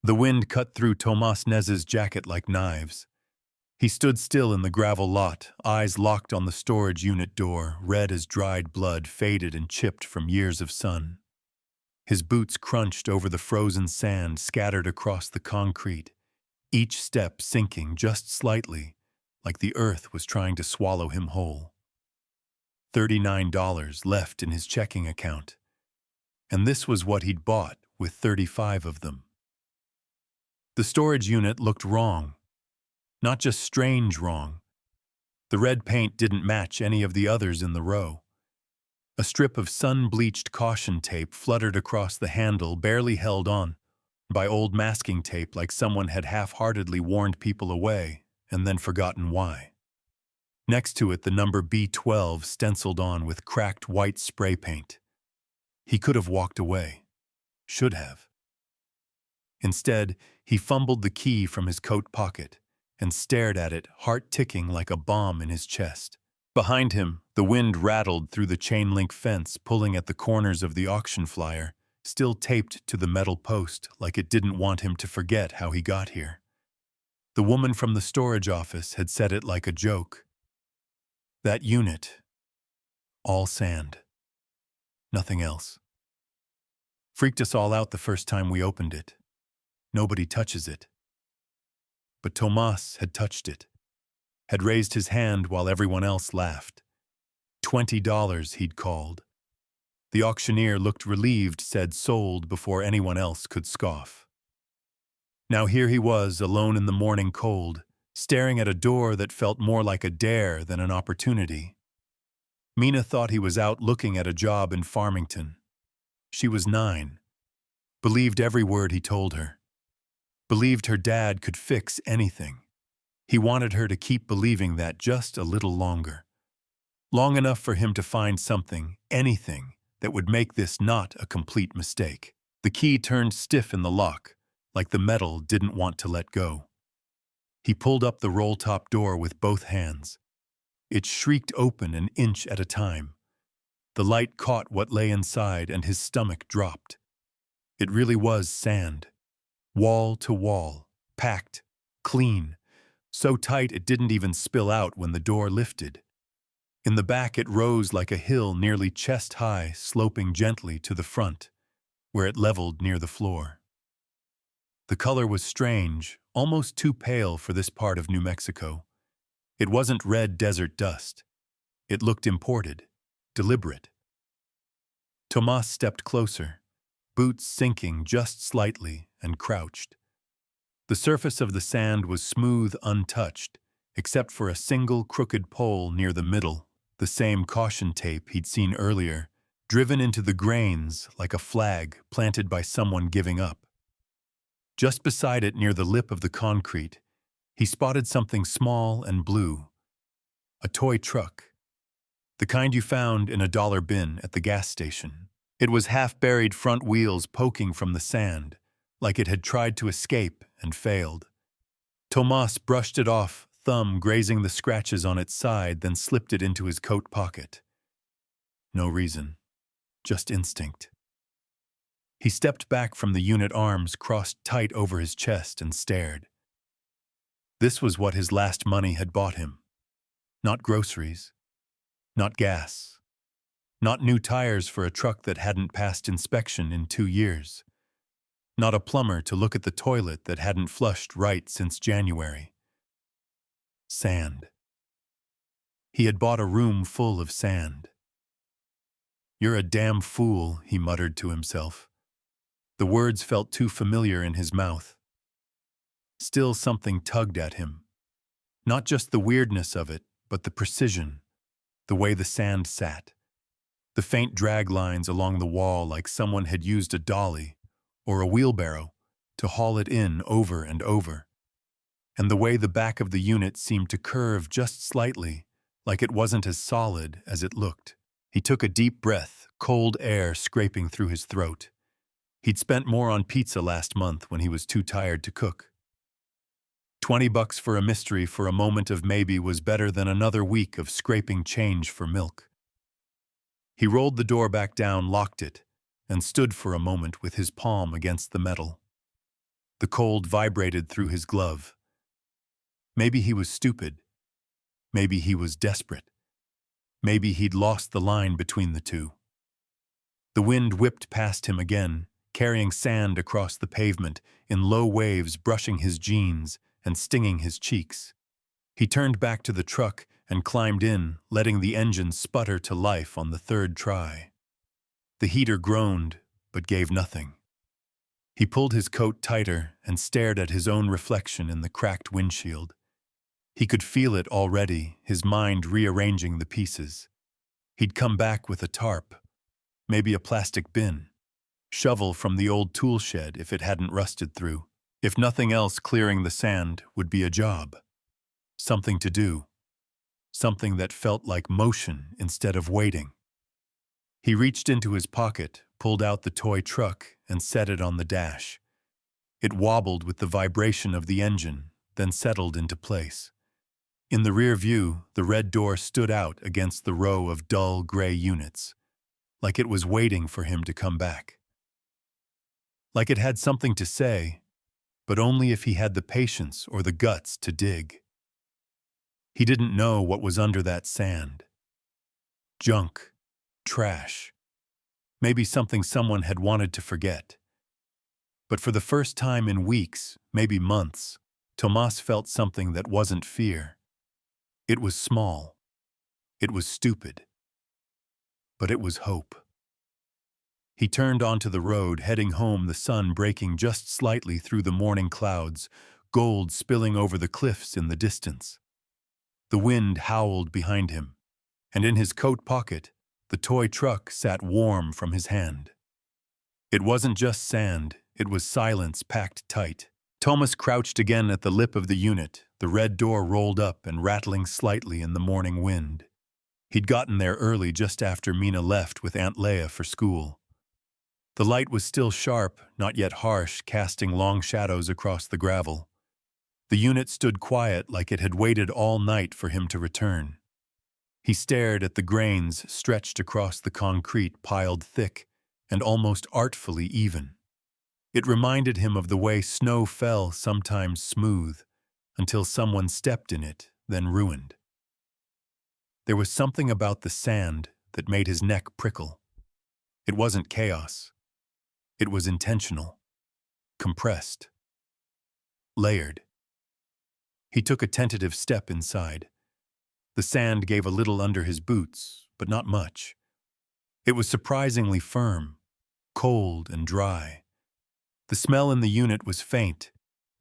The wind cut through Tomas Nez's jacket like knives. He stood still in the gravel lot, eyes locked on the storage unit door, red as dried blood, faded and chipped from years of sun. His boots crunched over the frozen sand scattered across the concrete, each step sinking just slightly, like the earth was trying to swallow him whole. $39 left in his checking account. And this was what he'd bought with 35 of them. The storage unit looked wrong. Not just strange wrong. The red paint didn't match any of the others in the row. A strip of sun-bleached caution tape fluttered across the handle, barely held on by old masking tape, like someone had half-heartedly warned people away and then forgotten why. Next to it, the number B12 stenciled on with cracked white spray paint. He could have walked away. Should have. Instead, he fumbled the key from his coat pocket and stared at it, heart ticking like a bomb in his chest. Behind him, the wind rattled through the chain-link fence, pulling at the corners of the auction flyer, still taped to the metal post like it didn't want him to forget how he got here. The woman from the storage office had said it like a joke. That unit. All sand. Nothing else. Freaked us all out the first time we opened it. Nobody touches it. But Tomas had touched it, had raised his hand while everyone else laughed. $20 he'd called. The auctioneer looked relieved, said sold before anyone else could scoff. Now here he was, alone in the morning cold, staring at a door that felt more like a dare than an opportunity. Mina thought he was out looking at a job in Farmington. She was 9. Believed every word he told her. Believed her dad could fix anything. He wanted her to keep believing that just a little longer. Long enough for him to find something, anything, that would make this not a complete mistake. The key turned stiff in the lock, like the metal didn't want to let go. He pulled up the roll-top door with both hands. It shrieked open an inch at a time. The light caught what lay inside and his stomach dropped. It really was sand. Wall to wall, packed, clean, so tight it didn't even spill out when the door lifted. In the back it rose like a hill nearly chest-high, sloping gently to the front, where it leveled near the floor. The color was strange, almost too pale for this part of New Mexico. It wasn't red desert dust. It looked imported, deliberate. Tomas stepped closer, boots sinking just slightly, and crouched. The surface of the sand was smooth, untouched, except for a single crooked pole near the middle, the same caution tape he'd seen earlier, driven into the grains like a flag planted by someone giving up. Just beside it, near the lip of the concrete, he spotted something small and blue. A toy truck. The kind you found in a dollar bin at the gas station. It was half-buried front wheels poking from the sand, like it had tried to escape and failed. Tomas brushed it off, thumb grazing the scratches on its side, then slipped it into his coat pocket. No reason, just instinct. He stepped back from the unit, arms crossed tight over his chest, and stared. This was what his last money had bought him. Not groceries, not gas, not new tires for a truck that hadn't passed inspection in 2 years. Not a plumber to look at the toilet that hadn't flushed right since January. Sand. He had bought a room full of sand. "You're a damn fool," he muttered to himself. The words felt too familiar in his mouth. Still something tugged at him. Not just the weirdness of it, but the precision, the way the sand sat. The faint drag lines along the wall, like someone had used a dolly or a wheelbarrow to haul it in over and over. And the way the back of the unit seemed to curve just slightly, like it wasn't as solid as it looked. He took a deep breath, cold air scraping through his throat. He'd spent more on pizza last month when he was too tired to cook. $20 for a mystery for a moment of maybe was better than another week of scraping change for milk. He rolled the door back down, locked it, and stood for a moment with his palm against the metal. The cold vibrated through his glove. Maybe he was stupid. Maybe he was desperate. Maybe he'd lost the line between the two. The wind whipped past him again, carrying sand across the pavement in low waves, brushing his jeans and stinging his cheeks. He turned back to the truck and climbed in, letting the engine sputter to life on the third try. The heater groaned, but gave nothing. He pulled his coat tighter and stared at his own reflection in the cracked windshield. He could feel it already, his mind rearranging the pieces. He'd come back with a tarp, maybe a plastic bin, shovel from the old tool shed if it hadn't rusted through. If nothing else, clearing the sand would be a job. Something to do. Something that felt like motion instead of waiting. He reached into his pocket, pulled out the toy truck, and set it on the dash. It wobbled with the vibration of the engine, then settled into place. In the rear view, the red door stood out against the row of dull gray units, like it was waiting for him to come back. Like it had something to say, but only if he had the patience or the guts to dig. He didn't know what was under that sand. Junk. Trash. Maybe something someone had wanted to forget. But for the first time in weeks, maybe months, Tomas felt something that wasn't fear. It was small. It was stupid. But it was hope. He turned onto the road, heading home, the sun breaking just slightly through the morning clouds, gold spilling over the cliffs in the distance. The wind howled behind him, and in his coat pocket, the toy truck sat warm from his hand. It wasn't just sand, it was silence packed tight. Tomas crouched again at the lip of the unit, the red door rolled up and rattling slightly in the morning wind. He'd gotten there early just after Mina left with Aunt Leia for school. The light was still sharp, not yet harsh, casting long shadows across the gravel. The unit stood quiet like it had waited all night for him to return. He stared at the grains stretched across the concrete, piled thick and almost artfully even. It reminded him of the way snow fell, sometimes smooth, until someone stepped in it, then ruined. There was something about the sand that made his neck prickle. It wasn't chaos. It was intentional, compressed, layered. He took a tentative step inside. The sand gave a little under his boots, but not much. It was surprisingly firm, cold and dry. The smell in the unit was faint,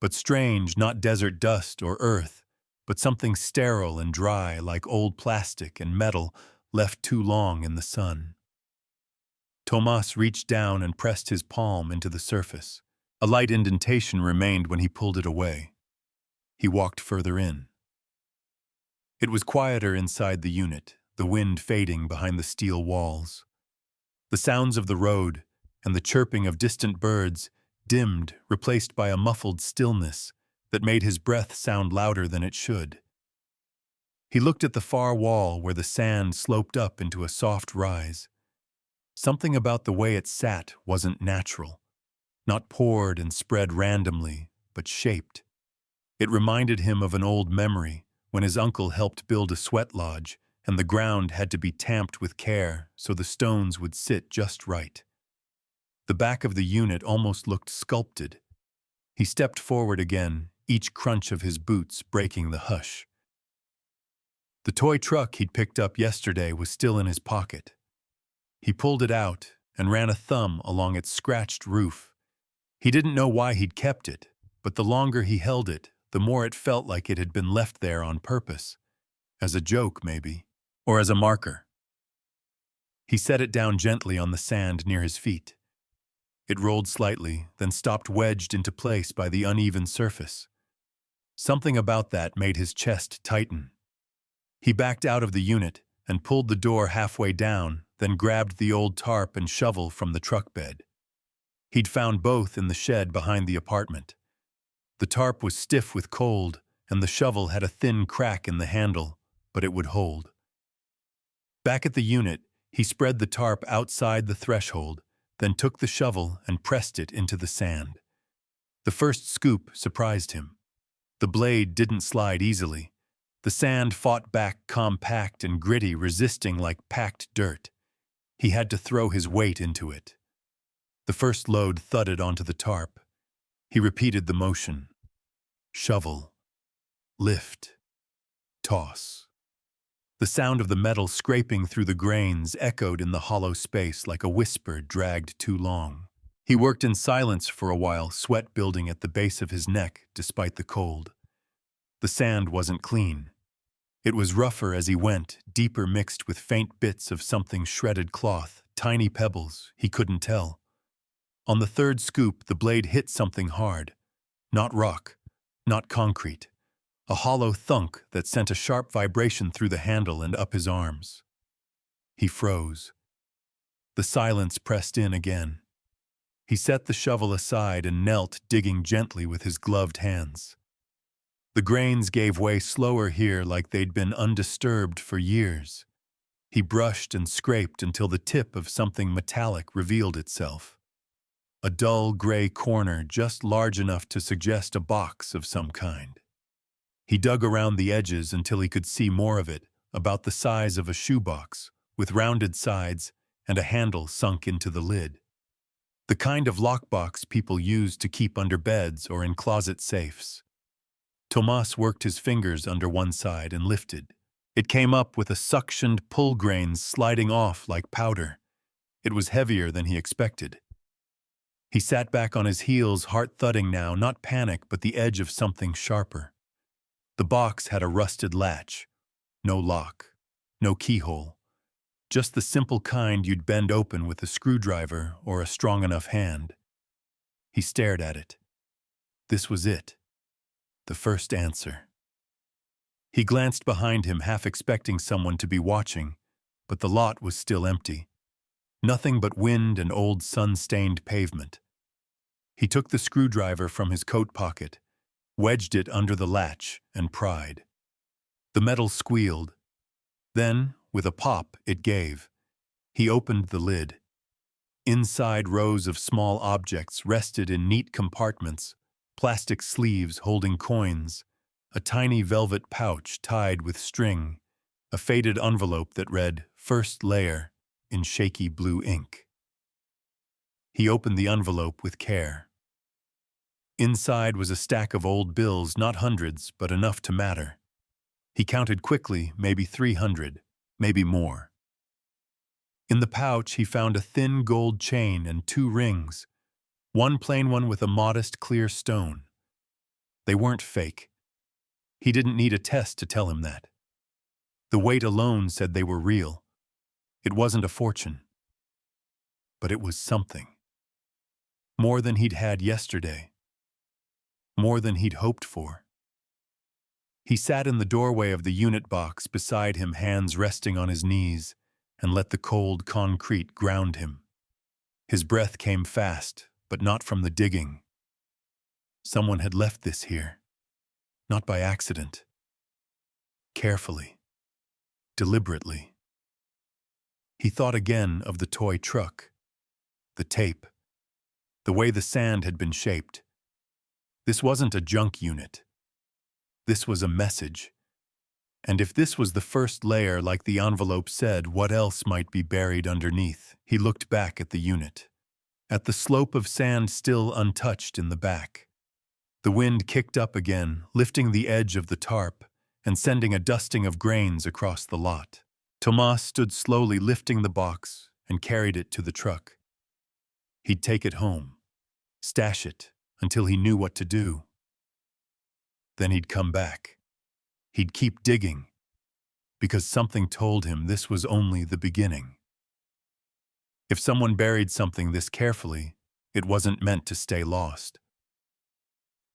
but strange, not desert dust or earth, but something sterile and dry like old plastic and metal left too long in the sun. Tomas reached down and pressed his palm into the surface. A light indentation remained when he pulled it away. He walked further in. It was quieter inside the unit, the wind fading behind the steel walls. The sounds of the road and the chirping of distant birds dimmed, replaced by a muffled stillness that made his breath sound louder than it should. He looked at the far wall where the sand sloped up into a soft rise. Something about the way it sat wasn't natural, not poured and spread randomly, but shaped. It reminded him of an old memory when his uncle helped build a sweat lodge and the ground had to be tamped with care so the stones would sit just right. The back of the unit almost looked sculpted. He stepped forward again, each crunch of his boots breaking the hush. The toy truck he'd picked up yesterday was still in his pocket. He pulled it out and ran a thumb along its scratched roof. He didn't know why he'd kept it, but the longer he held it, the more it felt like it had been left there on purpose. As a joke, maybe, or as a marker. He set it down gently on the sand near his feet. It rolled slightly, then stopped wedged into place by the uneven surface. Something about that made his chest tighten. He backed out of the unit and pulled the door halfway down, then grabbed the old tarp and shovel from the truck bed. He'd found both in the shed behind the apartment. The tarp was stiff with cold, and the shovel had a thin crack in the handle, but it would hold. Back at the unit, he spread the tarp outside the threshold, then took the shovel and pressed it into the sand. The first scoop surprised him. The blade didn't slide easily. The sand fought back compact and gritty, resisting like packed dirt. He had to throw his weight into it. The first load thudded onto the tarp. He repeated the motion. Shovel. Lift. Toss. The sound of the metal scraping through the grains echoed in the hollow space like a whisper dragged too long. He worked in silence for a while, sweat building at the base of his neck despite the cold. The sand wasn't clean. It was rougher as he went, deeper mixed with faint bits of something shredded cloth, tiny pebbles, he couldn't tell. On the third scoop, the blade hit something hard. Not rock, not concrete. A hollow thunk that sent a sharp vibration through the handle and up his arms. He froze. The silence pressed in again. He set the shovel aside and knelt, digging gently with his gloved hands. The grains gave way slower here, like they'd been undisturbed for years. He brushed and scraped until the tip of something metallic revealed itself. A dull gray corner just large enough to suggest a box of some kind. He dug around the edges until he could see more of it, about the size of a shoebox, with rounded sides and a handle sunk into the lid. The kind of lockbox people use to keep under beds or in closet safes. Tomas worked his fingers under one side and lifted. It came up with a suctioned pull grains sliding off like powder. It was heavier than he expected. He sat back on his heels, heart thudding now, not panic, but the edge of something sharper. The box had a rusted latch. No lock. No keyhole. Just the simple kind you'd bend open with a screwdriver or a strong enough hand. He stared at it. This was it. The first answer. He glanced behind him, half expecting someone to be watching, but the lot was still empty. Nothing but wind and old sun-stained pavement. He took the screwdriver from his coat pocket, wedged it under the latch, and pried. The metal squealed. Then, with a pop, it gave. He opened the lid. Inside, rows of small objects rested in neat compartments, plastic sleeves holding coins, a tiny velvet pouch tied with string, a faded envelope that read, "First Layer," in shaky blue ink. He opened the envelope with care. Inside was a stack of old bills, not hundreds, but enough to matter. He counted quickly, maybe 300, maybe more. In the pouch, he found a thin gold chain and 2 rings, one plain one with a modest clear stone. They weren't fake. He didn't need a test to tell him that. The weight alone said they were real. It wasn't a fortune. But it was something. More than he'd had yesterday. More than he'd hoped for. He sat in the doorway of the unit box beside him, hands resting on his knees, and let the cold concrete ground him. His breath came fast, but not from the digging. Someone had left this here. Not by accident. Carefully. Deliberately. He thought again of the toy truck. The tape. The way the sand had been shaped. This wasn't a junk unit. This was a message. And if this was the first layer, like the envelope said, what else might be buried underneath? He looked back at the unit. At the slope of sand still untouched in the back. The wind kicked up again, lifting the edge of the tarp and sending a dusting of grains across the lot. Tomas stood slowly, lifting the box, and carried it to the truck. He'd take it home, stash it until he knew what to do. Then he'd come back. He'd keep digging, because something told him this was only the beginning. If someone buried something this carefully, it wasn't meant to stay lost.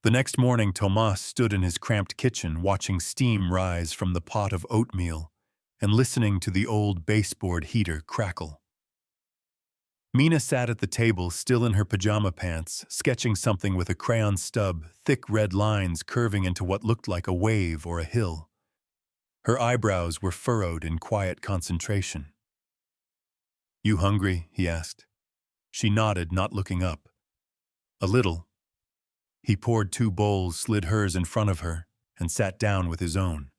The next morning, Tomas stood in his cramped kitchen watching steam rise from the pot of oatmeal and listening to the old baseboard heater crackle. Mina sat at the table, still in her pajama pants, sketching something with a crayon stub, thick red lines curving into what looked like a wave or a hill. Her eyebrows were furrowed in quiet concentration. "You hungry?" he asked. She nodded, not looking up. "A little." He poured 2 bowls, slid hers in front of her, and sat down with his own.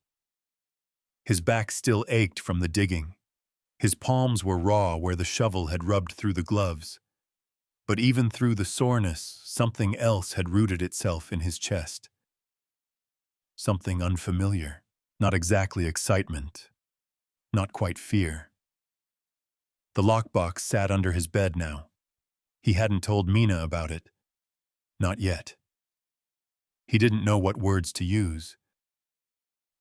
His back still ached from the digging. His palms were raw where the shovel had rubbed through the gloves. But even through the soreness, something else had rooted itself in his chest. Something unfamiliar. Not exactly excitement. Not quite fear. The lockbox sat under his bed now. He hadn't told Mina about it. Not yet. He didn't know what words to use.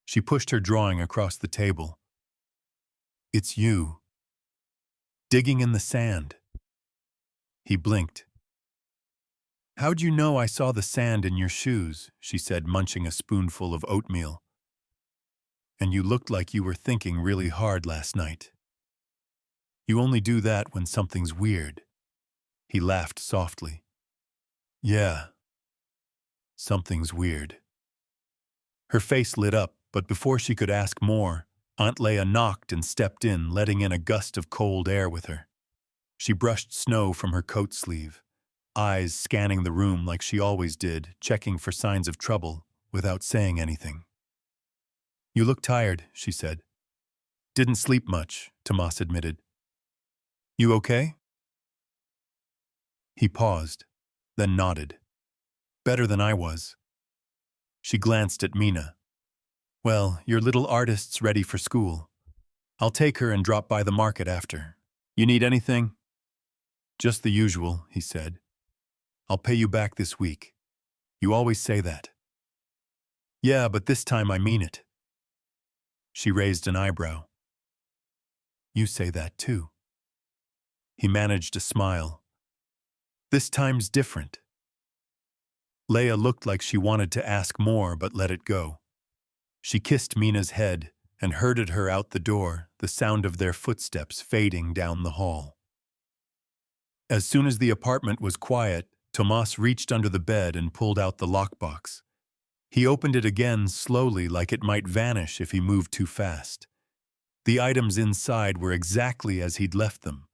She pushed her drawing across the table. It's you. Digging in the sand. He blinked. How'd you know I saw the sand in your shoes? She said, munching a spoonful of oatmeal. And you looked like you were thinking really hard last night. You only do that when something's weird. He laughed softly. Yeah. Something's weird. Her face lit up, but before she could ask more, Aunt Leah knocked and stepped in, letting in a gust of cold air with her. She brushed snow from her coat sleeve, eyes scanning the room like she always did, checking for signs of trouble without saying anything. You look tired, she said. Didn't sleep much, Tomas admitted. You okay? He paused, then nodded. Better than I was. She glanced at Mina. Well, your little artist's ready for school. I'll take her and drop by the market after. You need anything? Just the usual, he said. I'll pay you back this week. You always say that. Yeah, but this time I mean it. She raised an eyebrow. You say that too. He managed a smile. This time's different. Leah looked like she wanted to ask more but let it go. She kissed Mina's head and herded her out the door, the sound of their footsteps fading down the hall. As soon as the apartment was quiet, Tomas reached under the bed and pulled out the lockbox. He opened it again slowly, like it might vanish if he moved too fast. The items inside were exactly as he'd left them.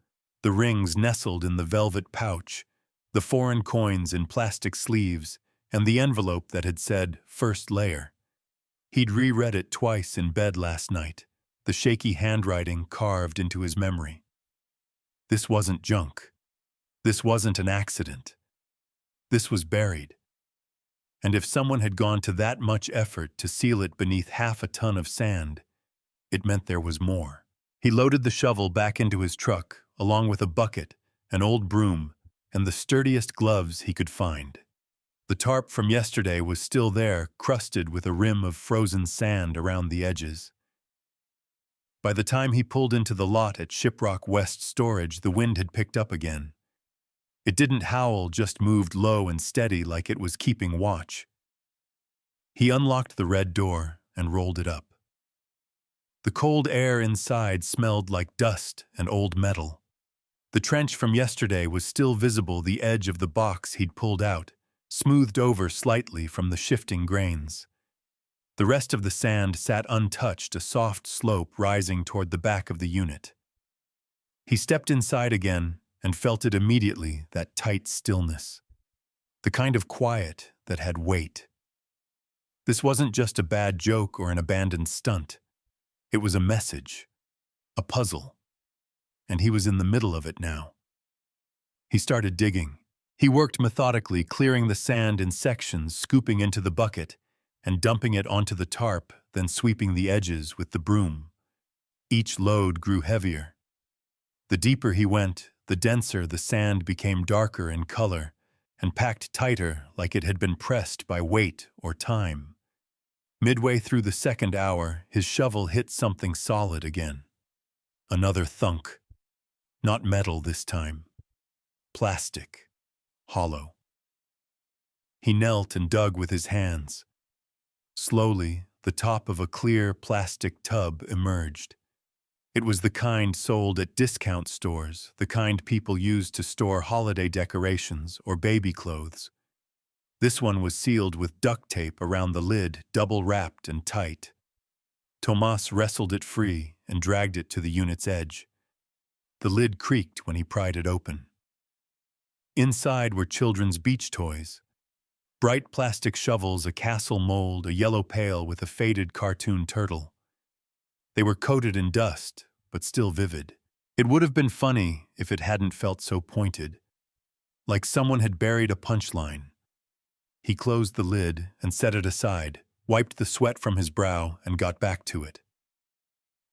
The rings nestled in the velvet pouch, the foreign coins in plastic sleeves, and the envelope that had said, "First Layer." He'd reread it twice in bed last night, the shaky handwriting carved into his memory. This wasn't junk. This wasn't an accident. This was buried. And if someone had gone to that much effort to seal it beneath half a ton of sand, it meant there was more. He loaded the shovel back into his truck, along with a bucket, an old broom, and the sturdiest gloves he could find. The tarp from yesterday was still there, crusted with a rim of frozen sand around the edges. By the time he pulled into the lot at Shiprock West Storage, the wind had picked up again. It didn't howl, just moved low and steady like it was keeping watch. He unlocked the red door and rolled it up. The cold air inside smelled like dust and old metal. The trench from yesterday was still visible, the edge of the box he'd pulled out, smoothed over slightly from the shifting grains. The rest of the sand sat untouched, a soft slope rising toward the back of the unit. He stepped inside again and felt it immediately, that tight stillness. The kind of quiet that had weight. This wasn't just a bad joke or an abandoned stunt. It was a message, a puzzle, and he was in the middle of it now. He started digging. He worked methodically, clearing the sand in sections, scooping into the bucket, and dumping it onto the tarp, then sweeping the edges with the broom. Each load grew heavier. The deeper he went, the denser the sand became, darker in color, and packed tighter like it had been pressed by weight or time. Midway through the second hour, his shovel hit something solid again. Another thunk. Not metal this time. Plastic. Hollow. He knelt and dug with his hands. Slowly, the top of a clear plastic tub emerged. It was the kind sold at discount stores, the kind people used to store holiday decorations or baby clothes. This one was sealed with duct tape around the lid, double-wrapped and tight. Tomas wrestled it free and dragged it to the unit's edge. The lid creaked when he pried it open. Inside were children's beach toys. Bright plastic shovels, a castle mold, a yellow pail with a faded cartoon turtle. They were coated in dust, but still vivid. It would have been funny if it hadn't felt so pointed, like someone had buried a punchline. He closed the lid and set it aside, wiped the sweat from his brow, and got back to it.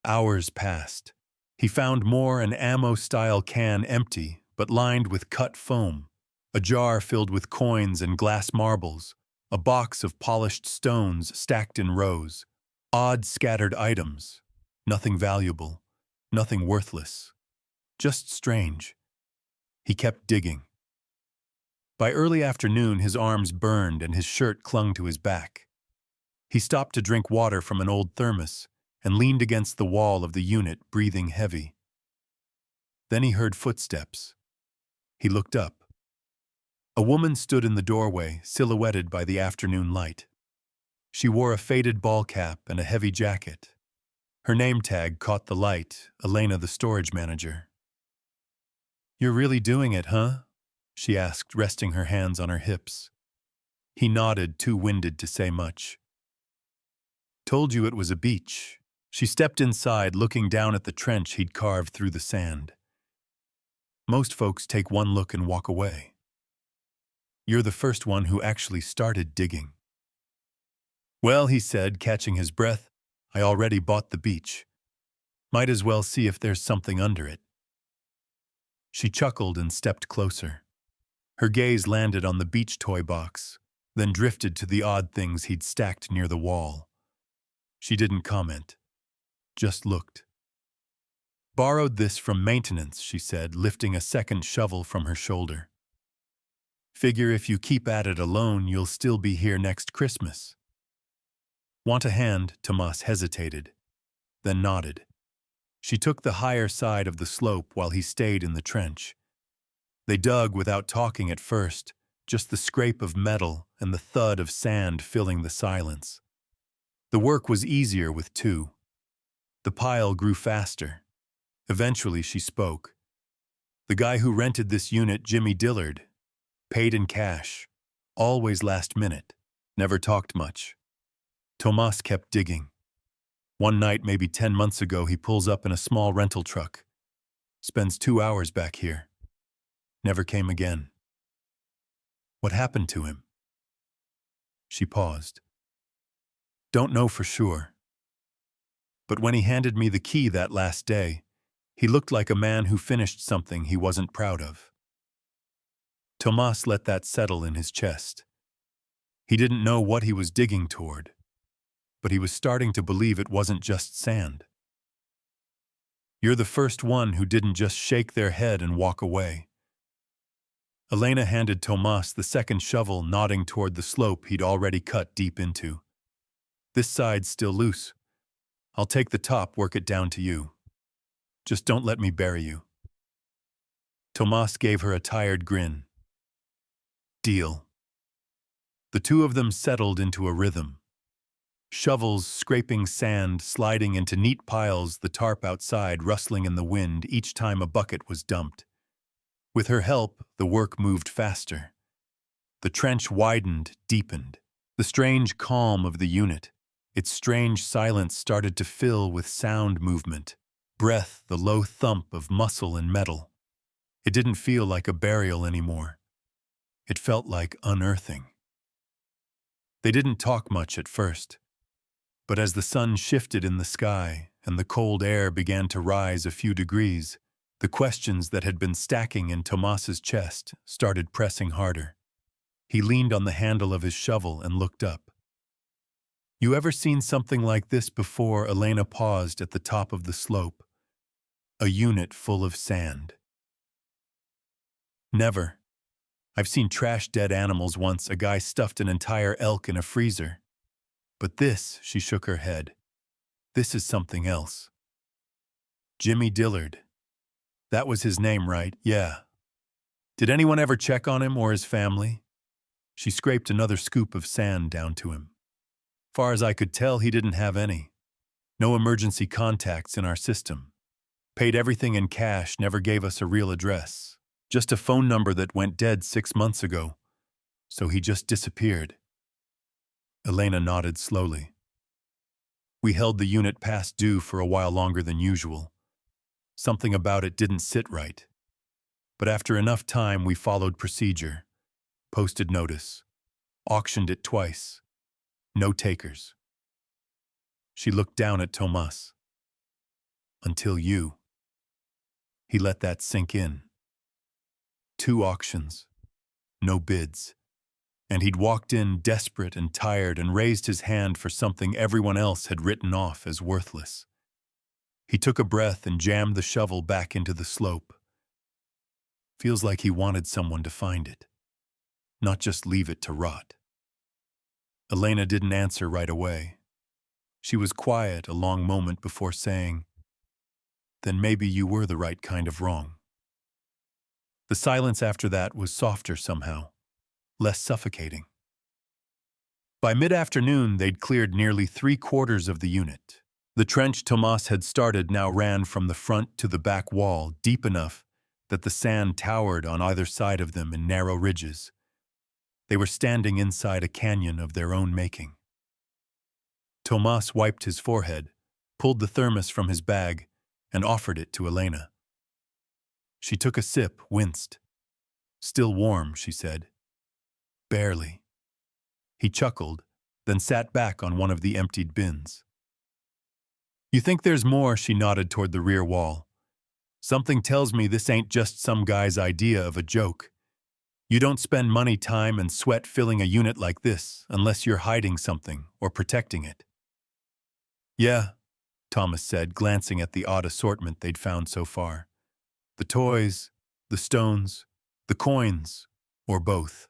Hours passed. He found more, an ammo-style can empty, but lined with cut foam, a jar filled with coins and glass marbles, a box of polished stones stacked in rows, odd scattered items, nothing valuable, nothing worthless, just strange. He kept digging. By early afternoon, his arms burned and his shirt clung to his back. He stopped to drink water from an old thermos and leaned against the wall of the unit, breathing heavy. Then he heard footsteps. He looked up. A woman stood in the doorway, silhouetted by the afternoon light. She wore a faded ball cap and a heavy jacket. Her name tag caught the light, Elena, the storage manager. "You're really doing it, huh?" she asked, resting her hands on her hips. He nodded, too winded to say much. "Told you it was a beach." She stepped inside, looking down at the trench he'd carved through the sand. "Most folks take one look and walk away. You're the first one who actually started digging." "Well," he said, catching his breath, "I already bought the beach. Might as well see if there's something under it." She chuckled and stepped closer. Her gaze landed on the beach toy box, then drifted to the odd things he'd stacked near the wall. She didn't comment, just looked. "Borrowed this from maintenance," she said, lifting a second shovel from her shoulder. "Figure if you keep at it alone, you'll still be here next Christmas." "Want a hand?" Tomas hesitated, then nodded. She took the higher side of the slope while he stayed in the trench. They dug without talking at first, just the scrape of metal and the thud of sand filling the silence. The work was easier with two. The pile grew faster. Eventually she spoke. "The guy who rented this unit, Jimmy Dillard, paid in cash, always last minute, never talked much." Tomas kept digging. One night, maybe 10 months ago, he pulls up in a small rental truck. Spends 2 hours back here. Never came again. "What happened to him?" She paused. "Don't know for sure. But when he handed me the key that last day, he looked like a man who finished something he wasn't proud of." Tomas let that settle in his chest. He didn't know what he was digging toward, but he was starting to believe it wasn't just sand. "You're the first one who didn't just shake their head and walk away." Elena handed Tomas the second shovel, nodding toward the slope he'd already cut deep into. "This side's still loose. I'll take the top, work it down to you. Just don't let me bury you." Tomas gave her a tired grin. "Deal." The two of them settled into a rhythm. Shovels scraping sand, sliding into neat piles, the tarp outside rustling in the wind each time a bucket was dumped. With her help, the work moved faster. The trench widened, deepened. The strange calm of the unit, its strange silence started to fill with sound movement, breath, the low thump of muscle and metal. It didn't feel like a burial anymore. It felt like unearthing. They didn't talk much at first, but as the sun shifted in the sky and the cold air began to rise a few degrees, the questions that had been stacking in Tomas's chest started pressing harder. He leaned on the handle of his shovel and looked up. "You ever seen something like this before?" Elena paused at the top of the slope. "A unit full of sand." "Never. I've seen trash dead animals once. A guy stuffed an entire elk in a freezer. But this," she shook her head, "this is something else." "Jimmy Dillard. That was his name, right?" "Yeah." "Did anyone ever check on him or his family?" She scraped another scoop of sand down to him. "Far as I could tell, he didn't have any. No emergency contacts in our system. Paid everything in cash, never gave us a real address. Just a phone number that went dead 6 months ago. So he just disappeared. Elena nodded slowly. We held the unit past due for a while longer than usual. Something about it didn't sit right. But after enough time, we followed procedure, posted notice, auctioned it twice. No takers. She looked down at Tomas. Until you. He let that sink in. 2 auctions. No bids. And he'd walked in desperate and tired and raised his hand for something everyone else had written off as worthless. He took a breath and jammed the shovel back into the slope. Feels like he wanted someone to find it, not just leave it to rot. Elena didn't answer right away. She was quiet a long moment before saying, "Then maybe you were the right kind of wrong." The silence after that was softer somehow, less suffocating. By mid-afternoon, they'd cleared nearly 3/4 of the unit. The trench Tomas had started now ran from the front to the back wall, deep enough that the sand towered on either side of them in narrow ridges. They were standing inside a canyon of their own making. Tomas wiped his forehead, pulled the thermos from his bag, and offered it to Elena. She took a sip, winced. "Still warm," she said. "Barely." He chuckled, then sat back on one of the emptied bins. "You think there's more?" She nodded toward the rear wall. "Something tells me this ain't just some guy's idea of a joke. You don't spend money, time, and sweat filling a unit like this unless you're hiding something or protecting it." "Yeah," Thomas said, glancing at the odd assortment they'd found so far. "The toys, the stones, the coins, or both."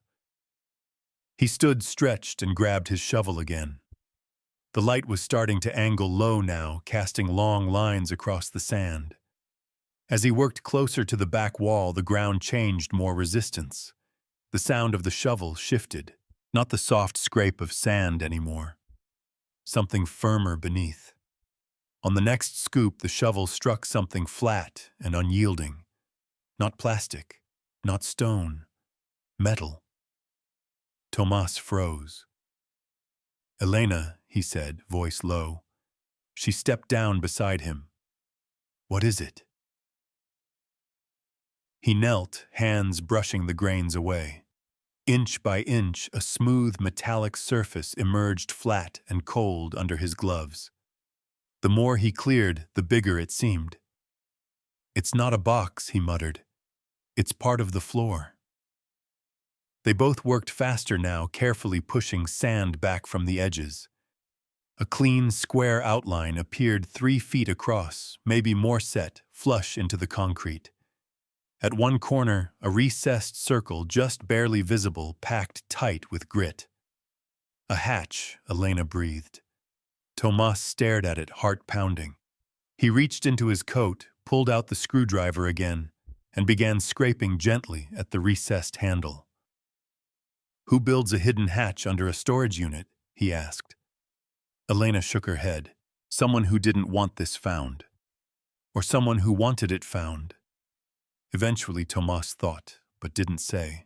He stood stretched and grabbed his shovel again. The light was starting to angle low now, casting long lines across the sand. As he worked closer to the back wall, the ground changed more resistance. The sound of the shovel shifted, not the soft scrape of sand anymore. Something firmer beneath. On the next scoop, the shovel struck something flat and unyielding. Not plastic, not stone, metal. Tomas froze. "Elena," he said, voice low. She stepped down beside him. "What is it?" He knelt, hands brushing the grains away. Inch by inch, a smooth metallic surface emerged flat and cold under his gloves. The more he cleared, the bigger it seemed. "It's not a box," he muttered. "It's part of the floor." They both worked faster now, carefully pushing sand back from the edges. A clean, square outline appeared 3 feet across, maybe more set, flush into the concrete. At one corner, a recessed circle just barely visible, packed tight with grit. "A hatch," Elena breathed. Tomas stared at it, heart pounding. He reached into his coat, pulled out the screwdriver again, and began scraping gently at the recessed handle. "Who builds a hidden hatch under a storage unit?" he asked. Elena shook her head. "Someone who didn't want this found. Or someone who wanted it found." Eventually, Tomas thought, but didn't say.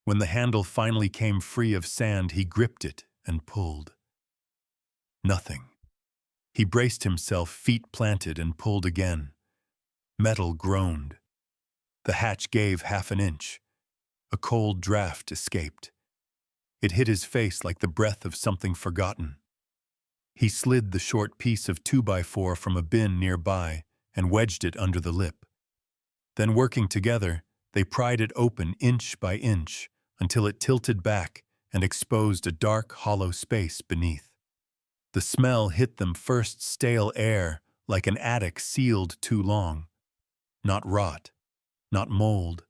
When the handle finally came free of sand, he gripped it and pulled. Nothing. He braced himself, feet planted, and pulled again. Metal groaned. The hatch gave half an inch. A cold draft escaped. It hit his face like the breath of something forgotten. He slid the short piece of 2x4 from a bin nearby and wedged it under the lip. Then, working together, they pried it open inch by inch until it tilted back and exposed a dark, hollow space beneath. The smell hit them first, stale air, like an attic sealed too long. Not rot, not mold,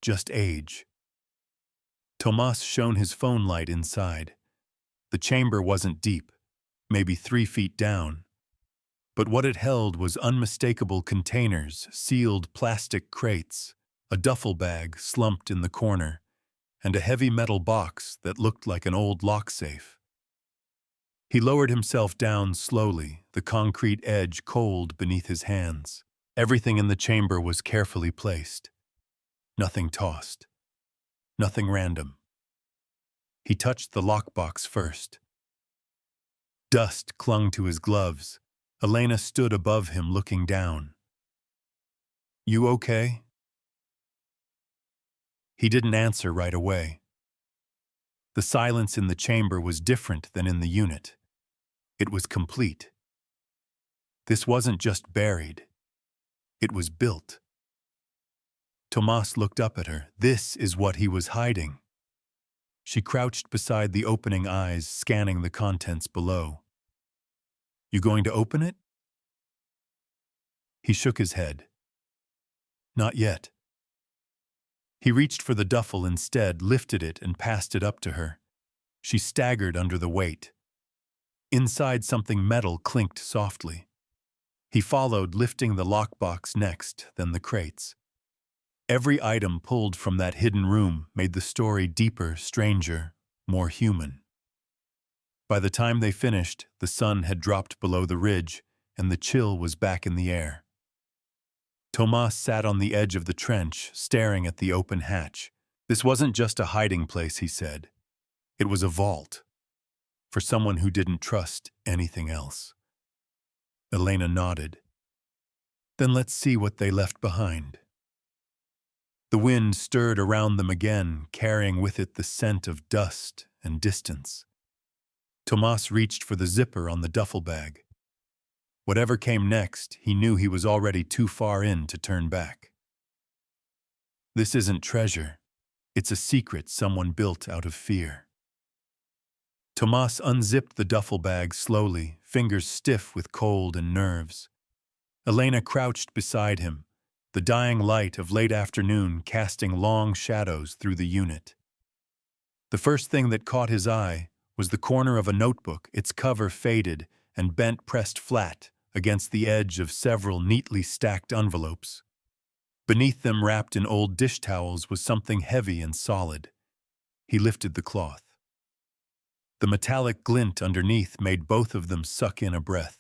just age. Tomas shone his phone light inside. The chamber wasn't deep, maybe 3 feet down. But what it held was unmistakable containers, sealed plastic crates, a duffel bag slumped in the corner, and a heavy metal box that looked like an old lock safe. He lowered himself down slowly, the concrete edge cold beneath his hands. Everything in the chamber was carefully placed. Nothing tossed. Nothing random. He touched the lockbox first. Dust clung to his gloves. Elena stood above him, looking down. "You okay?" He didn't answer right away. The silence in the chamber was different than in the unit. It was complete. This wasn't just buried. It was built. Tomas looked up at her. This is what he was hiding. She crouched beside the opening eyes, scanning the contents below. "You going to open it?" He shook his head. "Not yet." He reached for the duffel instead, lifted it, and passed it up to her. She staggered under the weight. Inside, something metal clinked softly. He followed, lifting the lockbox next, then the crates. Every item pulled from that hidden room made the story deeper, stranger, more human. By the time they finished, the sun had dropped below the ridge, and the chill was back in the air. Tomas sat on the edge of the trench, staring at the open hatch. This wasn't just a hiding place, he said. It was a vault, for someone who didn't trust anything else. Elena nodded. "Then let's see what they left behind." The wind stirred around them again, carrying with it the scent of dust and distance. Tomas reached for the zipper on the duffel bag. Whatever came next, he knew he was already too far in to turn back. This isn't treasure. It's a secret someone built out of fear. Tomas unzipped the duffel bag slowly, fingers stiff with cold and nerves. Elena crouched beside him, the dying light of late afternoon casting long shadows through the unit. The first thing that caught his eye was the corner of a notebook, its cover faded and bent, pressed flat against the edge of several neatly stacked envelopes. Beneath them, wrapped in old dish towels, was something heavy and solid. He lifted the cloth. The metallic glint underneath made both of them suck in a breath.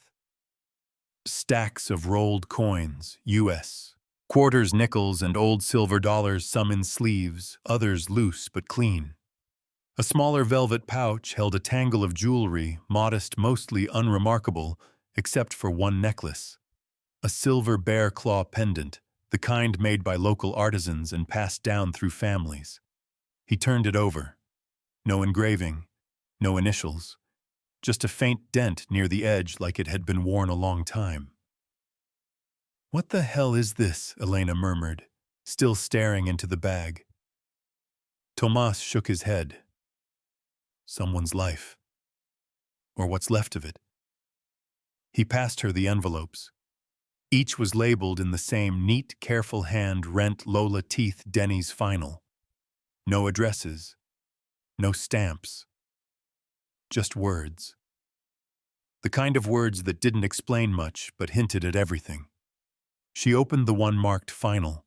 Stacks of rolled coins, U.S., quarters, nickels, and old silver dollars, some in sleeves, others loose but clean. A smaller velvet pouch held a tangle of jewelry, modest, mostly unremarkable, except for one necklace. A silver bear claw pendant, the kind made by local artisans and passed down through families. He turned it over. No engraving, no initials, just a faint dent near the edge like it had been worn a long time. "What the hell is this?" Elena murmured, still staring into the bag. Tomas shook his head. Someone's life. Or what's left of it. He passed her the envelopes. Each was labeled in the same neat, careful hand, Rent Lola Teeth Denny's Final. No addresses. No stamps. Just words. The kind of words that didn't explain much but hinted at everything. She opened the one marked Final.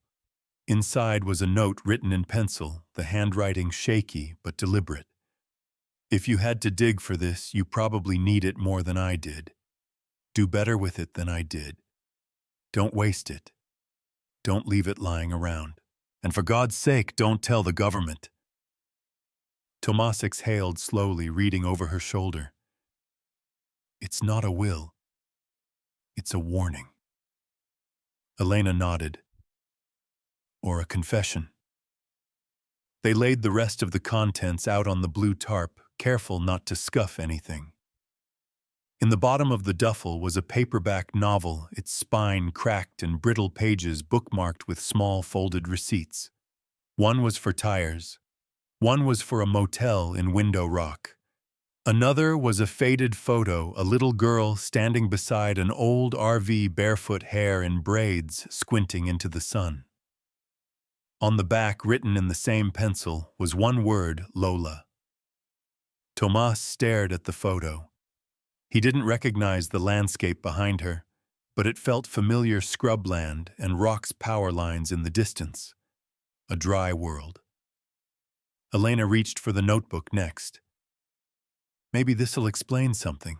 Inside was a note written in pencil, the handwriting shaky but deliberate. "If you had to dig for this, you probably need it more than I did. Do better with it than I did. Don't waste it. Don't leave it lying around. And for God's sake, don't tell the government." Tomas exhaled slowly, reading over her shoulder. "It's not a will. It's a warning." Elena nodded. "Or a confession." They laid the rest of the contents out on the blue tarp, careful not to scuff anything. In the bottom of the duffel was a paperback novel, its spine cracked and brittle pages bookmarked with small folded receipts. One was for tires. One was for a motel in Window Rock. Another was a faded photo, a little girl standing beside an old RV, barefoot, hair in braids, squinting into the sun. On the back, written in the same pencil, was one word, Lola. Tomas stared at the photo. He didn't recognize the landscape behind her, but it felt familiar, scrubland and rocks power lines in the distance. A dry world. Elena reached for the notebook next. Maybe this'll explain something.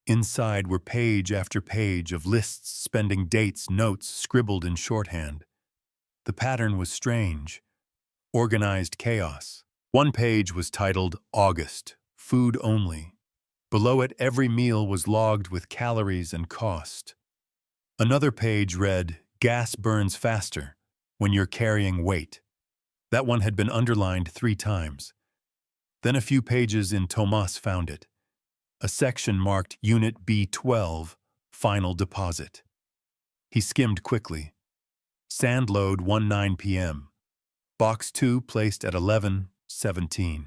Inside were page after page of lists, spending dates, notes scribbled in shorthand. The pattern was strange. Organized chaos. One page was titled August, Food Only. Below it, every meal was logged with calories and cost. Another page read, Gas burns faster when you're carrying weight. That one had been underlined 3 times. Then a few pages in, Tomas found it. A section marked Unit B12, Final Deposit. He skimmed quickly. Sand load 1:09 p.m. Box 2 placed at 11:17.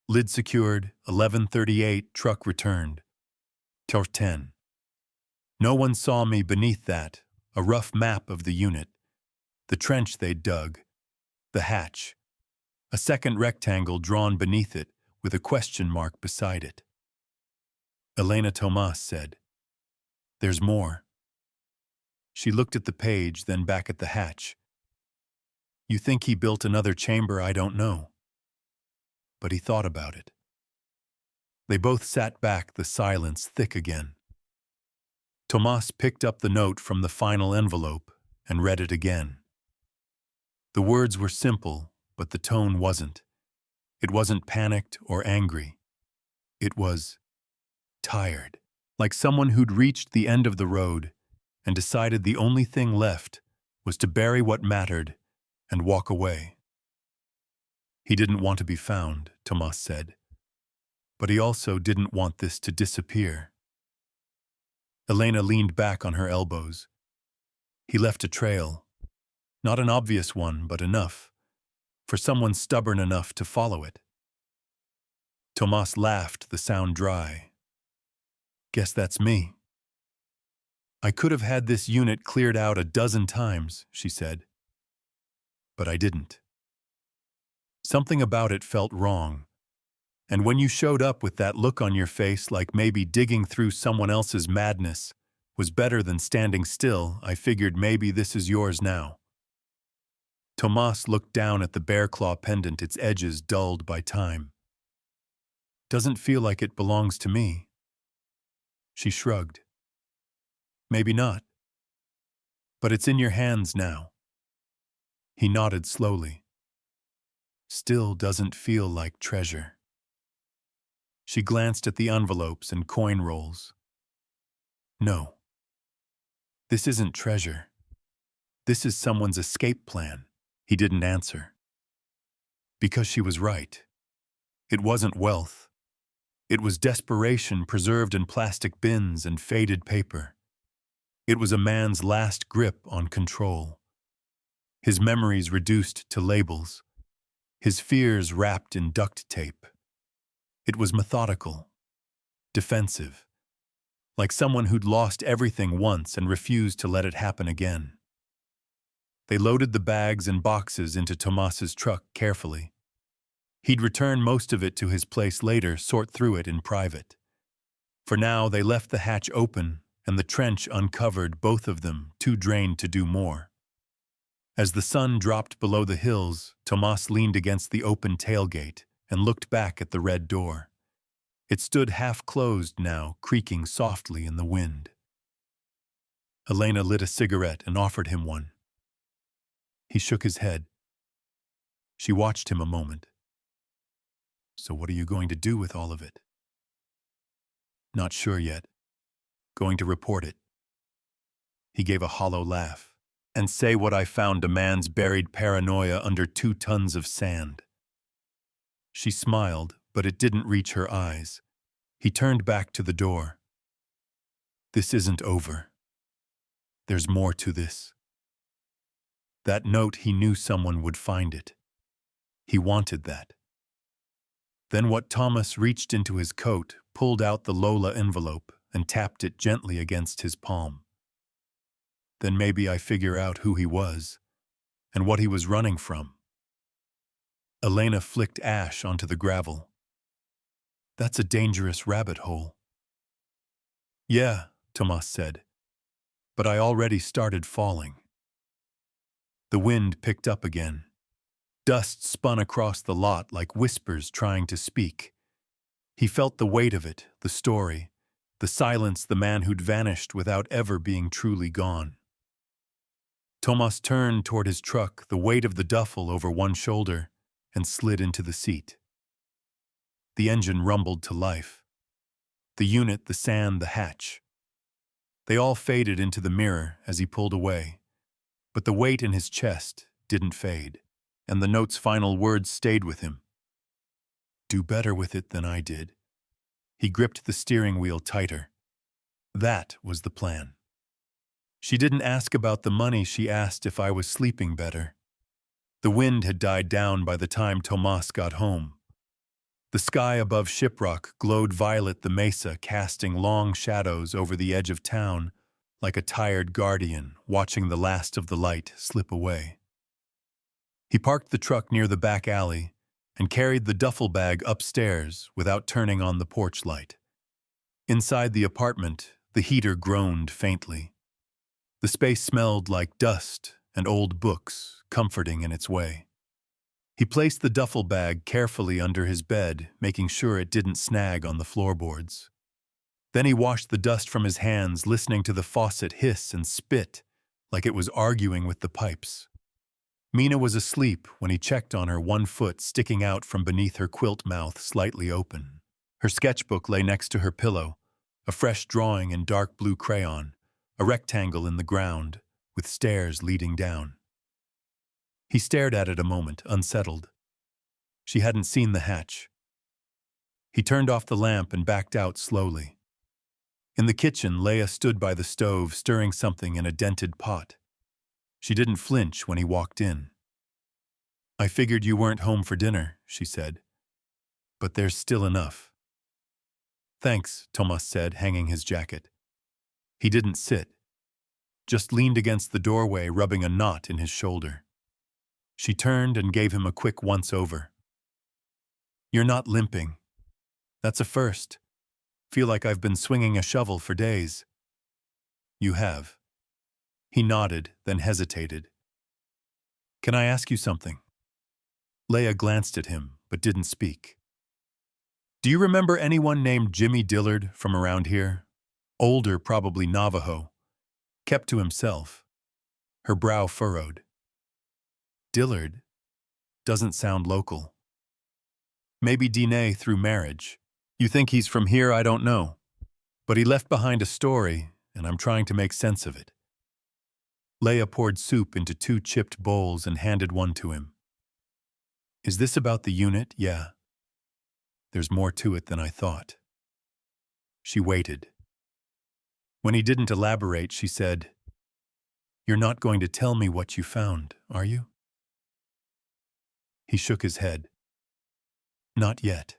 Lid secured, 11:38, truck returned. Till 10. No one saw me beneath that, a rough map of the unit, the trench they'd dug, the hatch, a second rectangle drawn beneath it with a question mark beside it. Elena Tomas said, There's more. She looked at the page, then back at the hatch. You think he built another chamber? I don't know. But he thought about it. They both sat back, the silence thick again. Tomas picked up the note from the final envelope and read it again. The words were simple, but the tone wasn't. It wasn't panicked or angry. It was tired, like someone who'd reached the end of the road and decided the only thing left was to bury what mattered and walk away. He didn't want to be found, Tomas said, but he also didn't want this to disappear. Elena leaned back on her elbows. He left a trail, not an obvious one, but enough, for someone stubborn enough to follow it. Tomas laughed, the sound dry. Guess that's me. I could have had this unit cleared out a dozen times, she said. But I didn't. Something about it felt wrong. And when you showed up with that look on your face like maybe digging through someone else's madness was better than standing still, I figured maybe this is yours now. Tomas looked down at the bear claw pendant, its edges dulled by time. Doesn't feel like it belongs to me. She shrugged. Maybe not. But it's in your hands now. He nodded slowly. Still doesn't feel like treasure. She glanced at the envelopes and coin rolls. No. This isn't treasure. This is someone's escape plan. He didn't answer. Because she was right. It wasn't wealth. It was desperation preserved in plastic bins and faded paper. It was a man's last grip on control. His memories reduced to labels. His fears wrapped in duct tape. It was methodical, defensive, like someone who'd lost everything once and refused to let it happen again. They loaded the bags and boxes into Tomas's truck carefully. He'd return most of it to his place later, sort through it in private. For now, they left the hatch open and the trench uncovered, both of them too drained to do more. As the sun dropped below the hills, Tomas leaned against the open tailgate and looked back at the red door. It stood half-closed now, creaking softly in the wind. Elena lit a cigarette and offered him one. He shook his head. She watched him a moment. So what are you going to do with all of it? Not sure yet. Going to report it. He gave a hollow laugh. And say what I found: a man's buried paranoia under 2 tons of sand. She smiled, but it didn't reach her eyes. He turned back to the door. This isn't over. There's more to this. That note, he knew someone would find it. He wanted that. Then what? Tomas reached into his coat, pulled out the Lola envelope, and tapped it gently against his palm. Then maybe I figure out who he was and what he was running from. Elena flicked ash onto the gravel. That's a dangerous rabbit hole. Yeah, Tomas said, but I already started falling. The wind picked up again. Dust spun across the lot like whispers trying to speak. He felt the weight of it, the story, the silence, the man who'd vanished without ever being truly gone. Tomas turned toward his truck, the weight of the duffel over one shoulder, and slid into the seat. The engine rumbled to life. The unit, the sand, the hatch. They all faded into the mirror as he pulled away, but the weight in his chest didn't fade, and the note's final words stayed with him. Do better with it than I did. He gripped the steering wheel tighter. That was the plan. She didn't ask about the money, she asked if I was sleeping better. The wind had died down by the time Tomas got home. The sky above Shiprock glowed violet, the mesa casting long shadows over the edge of town, like a tired guardian watching the last of the light slip away. He parked the truck near the back alley and carried the duffel bag upstairs without turning on the porch light. Inside the apartment, the heater groaned faintly. The space smelled like dust and old books, comforting in its way. He placed the duffel bag carefully under his bed, making sure it didn't snag on the floorboards. Then he washed the dust from his hands, listening to the faucet hiss and spit like it was arguing with the pipes. Mina was asleep when he checked on her, one foot sticking out from beneath her quilt mouth slightly open. Her sketchbook lay next to her pillow, a fresh drawing in dark blue crayon, a rectangle in the ground, with stairs leading down. He stared at it a moment, unsettled. She hadn't seen the hatch. He turned off the lamp and backed out slowly. In the kitchen, Leia stood by the stove, stirring something in a dented pot. She didn't flinch when he walked in. I figured you weren't home for dinner, she said. But there's still enough. Thanks, Tomas said, hanging his jacket. He didn't sit, just leaned against the doorway, rubbing a knot in his shoulder. She turned and gave him a quick once-over. You're not limping. That's a first. Feel like I've been swinging a shovel for days. You have. He nodded, then hesitated. Can I ask you something? Leia glanced at him, but didn't speak. Do you remember anyone named Jimmy Dillard from around here? Older, probably Navajo. Kept to himself. Her brow furrowed. Dillard doesn't sound local. Maybe Dine through marriage. You think he's from here? I don't know. But he left behind a story, and I'm trying to make sense of it. Leia poured soup into 2 chipped bowls and handed one to him. Is this about the unit? Yeah. There's more to it than I thought. She waited. When he didn't elaborate, she said, You're not going to tell me what you found, are you? He shook his head. Not yet.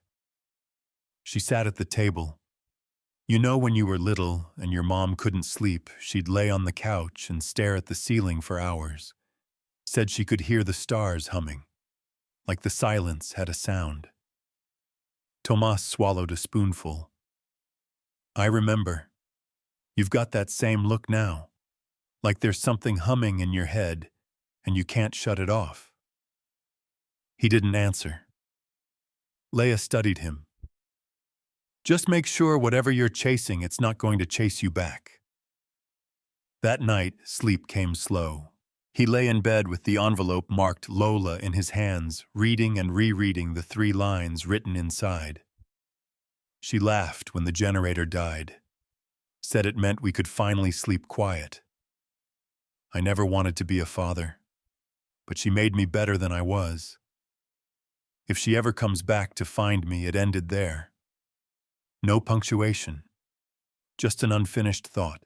She sat at the table. You know, when you were little and your mom couldn't sleep, she'd lay on the couch and stare at the ceiling for hours. Said she could hear the stars humming, like the silence had a sound. Tomas swallowed a spoonful. I remember. You've got that same look now, like there's something humming in your head and you can't shut it off. He didn't answer. Leia studied him. Just make sure whatever you're chasing, it's not going to chase you back. That night, sleep came slow. He lay in bed with the envelope marked Lola in his hands, reading and rereading the 3 lines written inside. She laughed when the generator died. Said it meant we could finally sleep quiet. I never wanted to be a father, but she made me better than I was. If she ever comes back to find me, it ended there. No punctuation, just an unfinished thought.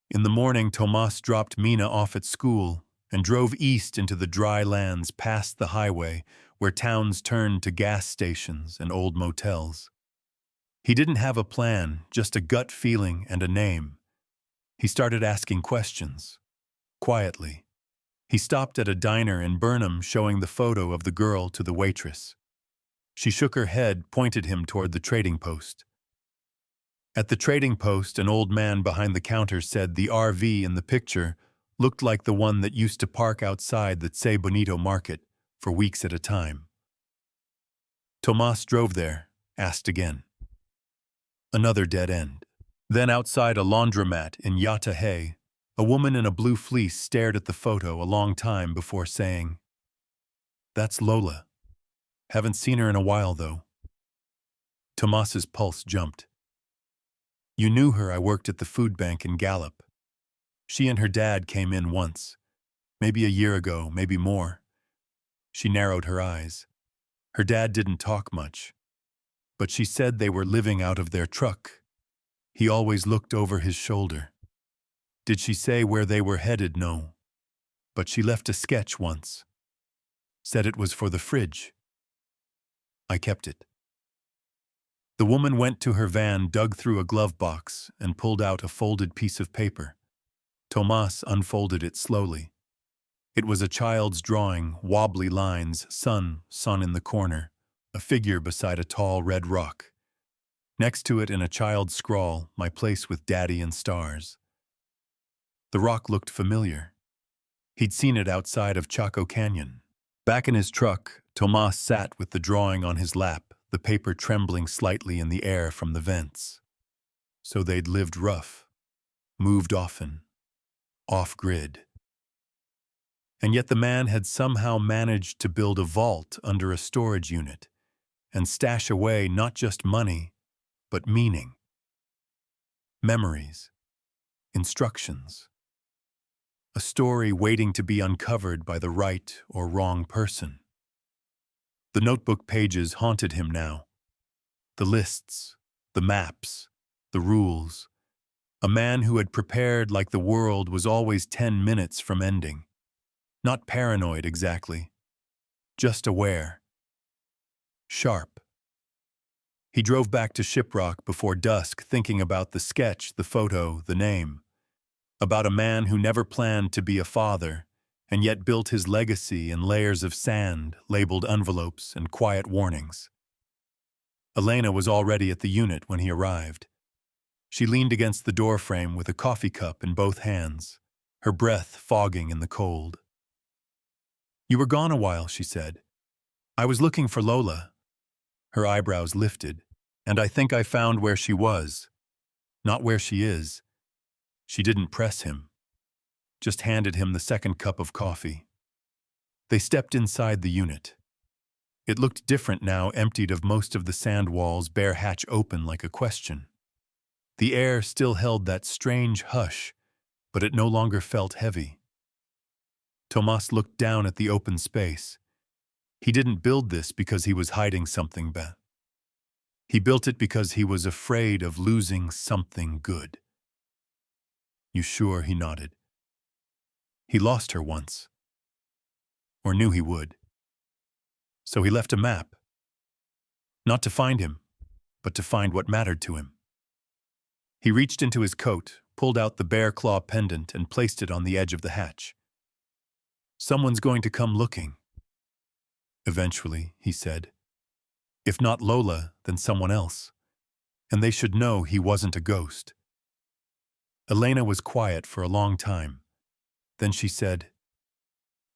In the morning, Tomas dropped Mina off at school and drove east into the dry lands past the highway where towns turned to gas stations and old motels. He didn't have a plan, just a gut feeling and a name. He started asking questions, quietly. He stopped at a diner in Burnham, showing the photo of the girl to the waitress. She shook her head, pointed him toward the trading post. At the trading post, an old man behind the counter said the RV in the picture looked like the one that used to park outside the Tse Bonito market for weeks at a time. Tomas drove there, asked again. Another dead end. Then outside a laundromat in Yatahe, a woman in a blue fleece stared at the photo a long time before saying, That's Lola. Haven't seen her in a while, though. Tomas's pulse jumped. You knew her. I worked at the food bank in Gallup. She and her dad came in once. Maybe a year ago, maybe more. She narrowed her eyes. Her dad didn't talk much, but she said they were living out of their truck. He always looked over his shoulder. Did she say where they were headed? No. But she left a sketch once. Said it was for the fridge. I kept it. The woman went to her van, dug through a glove box, and pulled out a folded piece of paper. Tomas unfolded it slowly. It was a child's drawing, wobbly lines, sun in the corner, a figure beside a tall red rock. Next to it, in a child's scrawl, my place with Daddy and stars. The rock looked familiar. He'd seen it outside of Chaco Canyon. Back in his truck, Tomas sat with the drawing on his lap, the paper trembling slightly in the air from the vents. So they'd lived rough, moved often, off-grid. And yet the man had somehow managed to build a vault under a storage unit and stash away not just money, but meaning, memories, instructions, a story waiting to be uncovered by the right or wrong person. The notebook pages haunted him now. The lists, the maps, the rules. A man who had prepared like the world was always 10 minutes from ending. Not paranoid exactly, just aware. Sharp. He drove back to Shiprock before dusk, thinking about the sketch, the photo, the name. About a man who never planned to be a father, and yet built his legacy in layers of sand, labeled envelopes, and quiet warnings. Elena was already at the unit when he arrived. She leaned against the doorframe with a coffee cup in both hands, her breath fogging in the cold. You were gone a while, she said. I was looking for Lola. Her eyebrows lifted, and I think I found where she was. Not where she is. She didn't press him, just handed him the second cup of coffee. They stepped inside the unit. It looked different now, emptied of most of the sand walls, bare hatch open like a question. The air still held that strange hush, but it no longer felt heavy. Tomas looked down at the open space. He didn't build this because he was hiding something bad. He built it because he was afraid of losing something good. You sure? He nodded. He lost her once. Or knew he would. So he left a map. Not to find him, but to find what mattered to him. He reached into his coat, pulled out the bear claw pendant, and placed it on the edge of the hatch. Someone's going to come looking. Eventually, he said. If not Lola, then someone else. And they should know he wasn't a ghost. Elena was quiet for a long time. Then she said,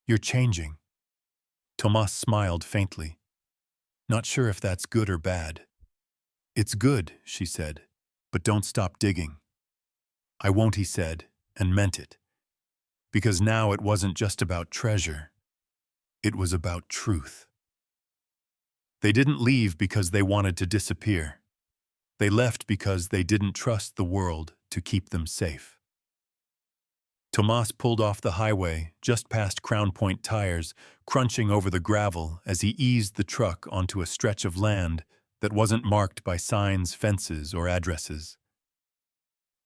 You're changing. Tomas smiled faintly. Not sure if that's good or bad. It's good, she said, but don't stop digging. I won't, he said, and meant it. Because now it wasn't just about treasure. It was about truth. They didn't leave because they wanted to disappear. They left because they didn't trust the world to keep them safe. Tomas pulled off the highway, just past Crown Point tires, crunching over the gravel as he eased the truck onto a stretch of land that wasn't marked by signs, fences, or addresses.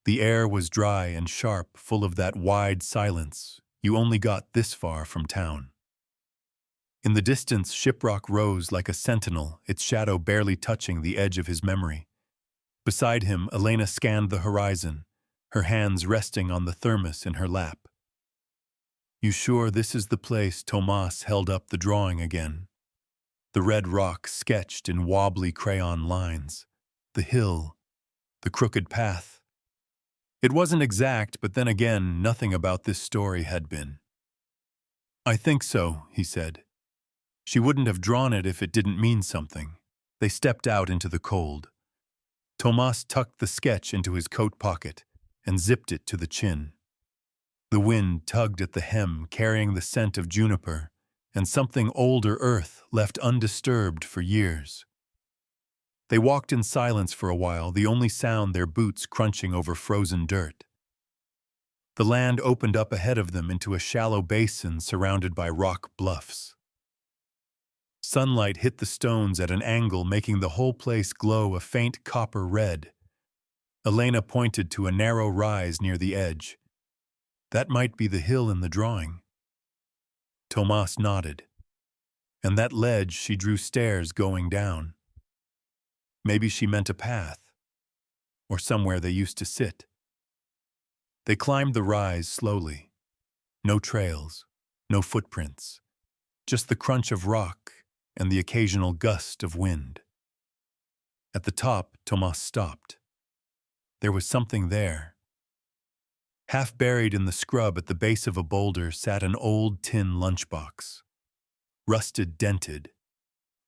The air was dry and sharp, full of that wide silence you only got this far from town. In the distance, Shiprock rose like a sentinel, its shadow barely touching the edge of his memory. Beside him, Elena scanned the horizon, her hands resting on the thermos in her lap. You sure this is the place? Tomas held up the drawing again. The red rock sketched in wobbly crayon lines. The hill, the crooked path. It wasn't exact, but then again, nothing about this story had been. I think so, he said. She wouldn't have drawn it if it didn't mean something. They stepped out into the cold. Tomas tucked the sketch into his coat pocket and zipped it to the chin. The wind tugged at the hem, carrying the scent of juniper and something older earth left undisturbed for years. They walked in silence for a while, the only sound their boots crunching over frozen dirt. The land opened up ahead of them into a shallow basin surrounded by rock bluffs. Sunlight hit the stones at an angle, making the whole place glow a faint copper red. Elena pointed to a narrow rise near the edge. That might be the hill in the drawing. Tomas nodded. And that ledge, she drew stairs going down. Maybe she meant a path, or somewhere they used to sit. They climbed the rise slowly. No trails, no footprints, just the crunch of rock and the occasional gust of wind. At the top, Tomas stopped. There was something there. Half buried in the scrub at the base of a boulder sat an old tin lunchbox. Rusted, dented,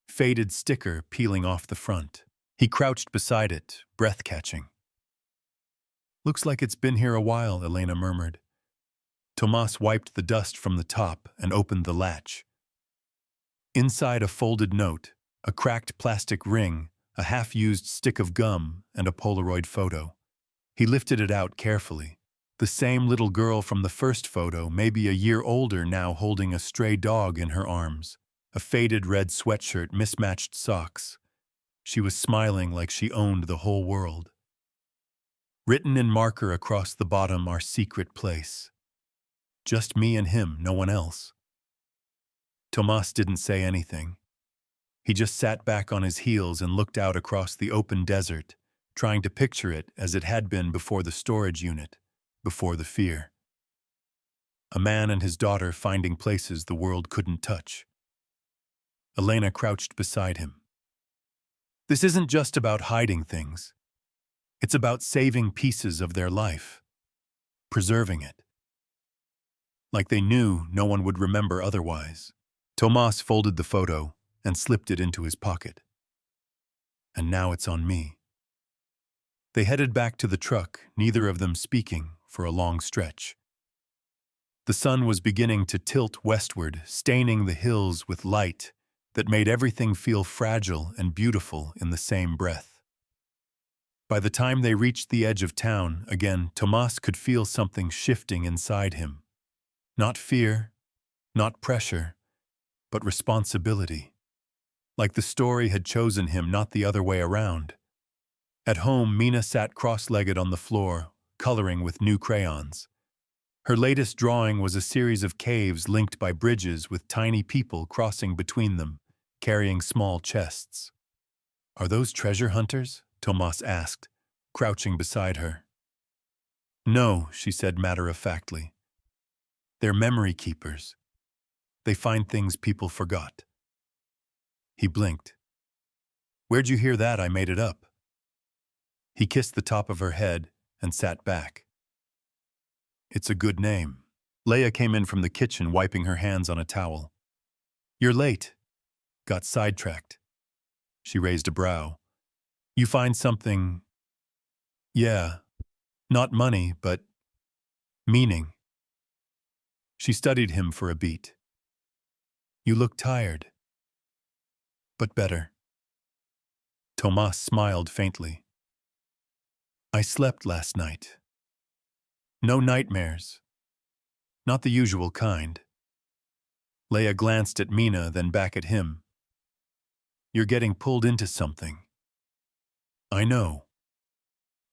faded sticker peeling off the front. He crouched beside it, breath-catching. "Looks like it's been here a while," Elena murmured. Tomas wiped the dust from the top and opened the latch. Inside, a folded note, a cracked plastic ring, a half-used stick of gum, and a Polaroid photo. He lifted it out carefully. The same little girl from the first photo, maybe a year older now, holding a stray dog in her arms, a faded red sweatshirt, mismatched socks. She was smiling like she owned the whole world. Written in marker across the bottom, "Our secret place. Just me and him, no one else." Tomas didn't say anything. He just sat back on his heels and looked out across the open desert, trying to picture it as it had been before the storage unit, before the fear. A man and his daughter finding places the world couldn't touch. Elena crouched beside him. This isn't just about hiding things. It's about saving pieces of their life, preserving it. Like they knew no one would remember otherwise. Tomas folded the photo and slipped it into his pocket. And now it's on me. They headed back to the truck, neither of them speaking, for a long stretch. The sun was beginning to tilt westward, staining the hills with light that made everything feel fragile and beautiful in the same breath. By the time they reached the edge of town, again, Tomas could feel something shifting inside him. Not fear, not pressure, but responsibility. Like the story had chosen him, not the other way around. At home, Mina sat cross-legged on the floor, coloring with new crayons. Her latest drawing was a series of caves linked by bridges with tiny people crossing between them, carrying small chests. "Are those treasure hunters?" Tomas asked, crouching beside her. "No," she said matter-of-factly. "They're memory keepers. They find things people forgot." He blinked. "Where'd you hear that? I made it up." He kissed the top of her head and sat back. "It's a good name." Leia came in from the kitchen, wiping her hands on a towel. "You're late." "Got sidetracked." She raised a brow. "You find something?" "Yeah. Not money, but meaning." She studied him for a beat. "You look tired." "But better." Tomas smiled faintly. "I slept last night. No nightmares. Not the usual kind." Leia glanced at Mina, then back at him. "You're getting pulled into something." "I know.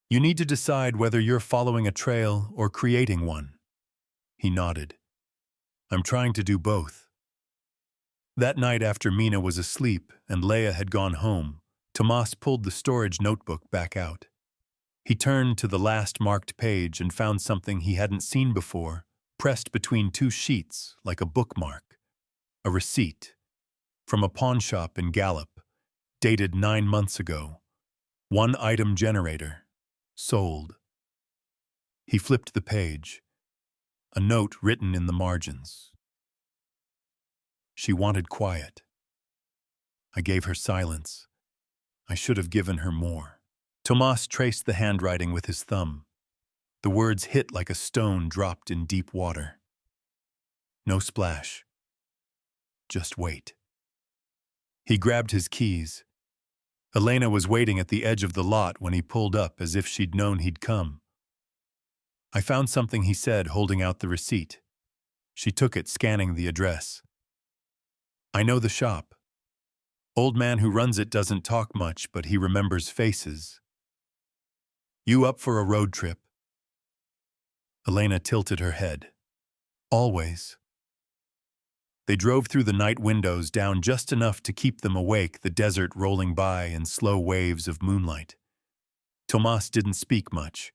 You need to decide whether you're following a trail or creating one." He nodded. "I'm trying to do both." That night, after Mina was asleep and Leia had gone home, Tomas pulled the storage notebook back out. He turned to the last marked page and found something he hadn't seen before, pressed between two sheets like a bookmark. A receipt from a pawn shop in Gallup, dated 9 months ago. One item generator. Sold. He flipped the page. A note written in the margins. She wanted quiet. I gave her silence. I should have given her more. Tomas traced the handwriting with his thumb. The words hit like a stone dropped in deep water. No splash. Just wait. He grabbed his keys. Elena was waiting at the edge of the lot when he pulled up as if she'd known he'd come. I found something, he said, holding out the receipt. She took it, scanning the address. I know the shop. Old man who runs it doesn't talk much, but he remembers faces. You up for a road trip? Elena tilted her head. Always. They drove through the night windows, down just enough to keep them awake, the desert rolling by in slow waves of moonlight. Tomas didn't speak much.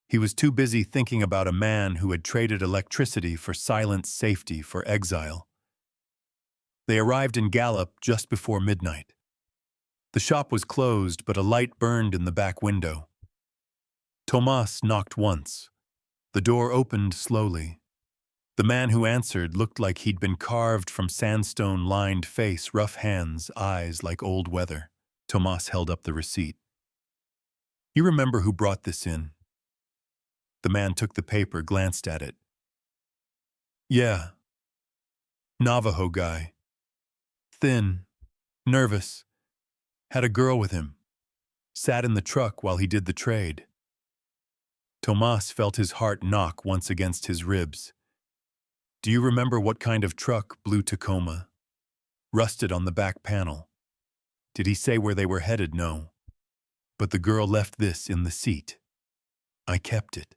He was too busy thinking about a man who had traded electricity for silent safety for exile. They arrived in Gallup just before midnight. The shop was closed, but a light burned in the back window. Tomas knocked once. The door opened slowly. The man who answered looked like he'd been carved from sandstone-lined face, rough hands, eyes like old weather. Tomas held up the receipt. You remember who brought this in? The man took the paper, glanced at it. Yeah. Navajo guy. Thin. Nervous. Had a girl with him. Sat in the truck while he did the trade. Tomas felt his heart knock once against his ribs. Do you remember what kind of truck? Blue Tacoma. Rusted on the back panel. Did he say where they were headed? No. But the girl left this in the seat. I kept it.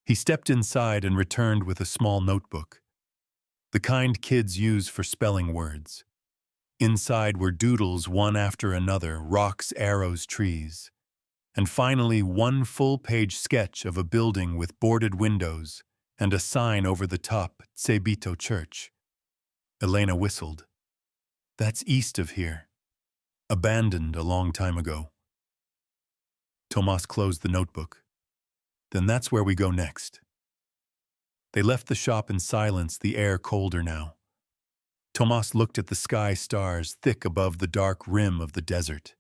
He stepped inside and returned with a small notebook. The kind kids use for spelling words. Inside were doodles one after another, rocks, arrows, trees. And finally, one full-page sketch of a building with boarded windows and a sign over the top, Tsebito Church. Elena whistled. That's east of here. Abandoned a long time ago. Tomas closed the notebook. Then that's where we go next. They left the shop in silence, the air colder now. Tomas looked at the sky stars thick above the dark rim of the desert.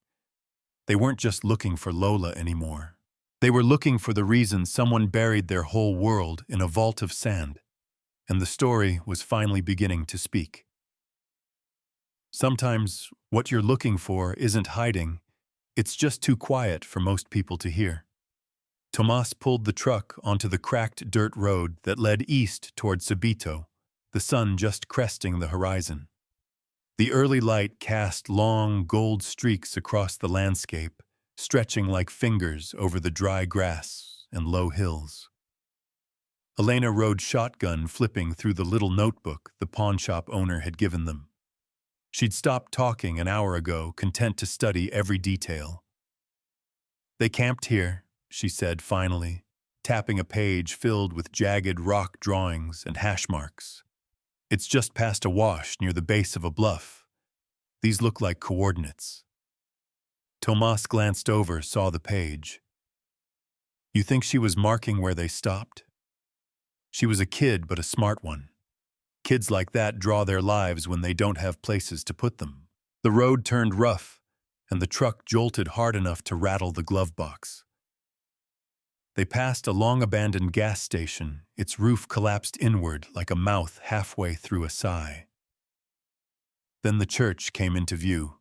They weren't just looking for Lola anymore. They were looking for the reason someone buried their whole world in a vault of sand, and the story was finally beginning to speak. Sometimes what you're looking for isn't hiding, it's just too quiet for most people to hear. Tomas pulled the truck onto the cracked dirt road that led east toward Tsebito, the sun just cresting the horizon. The early light cast long gold streaks across the landscape, stretching like fingers over the dry grass and low hills. Elena rode shotgun, flipping through the little notebook the pawnshop owner had given them. She'd stopped talking an hour ago, content to study every detail. They camped here, she said finally, tapping a page filled with jagged rock drawings and hash marks. It's just past a wash near the base of a bluff. These look like coordinates. Tomas glanced over, saw the page. You think she was marking where they stopped? She was a kid, but a smart one. Kids like that draw their lives when they don't have places to put them. The road turned rough, and the truck jolted hard enough to rattle the glove box. They passed a long-abandoned gas station, its roof collapsed inward like a mouth halfway through a sigh. Then the church came into view.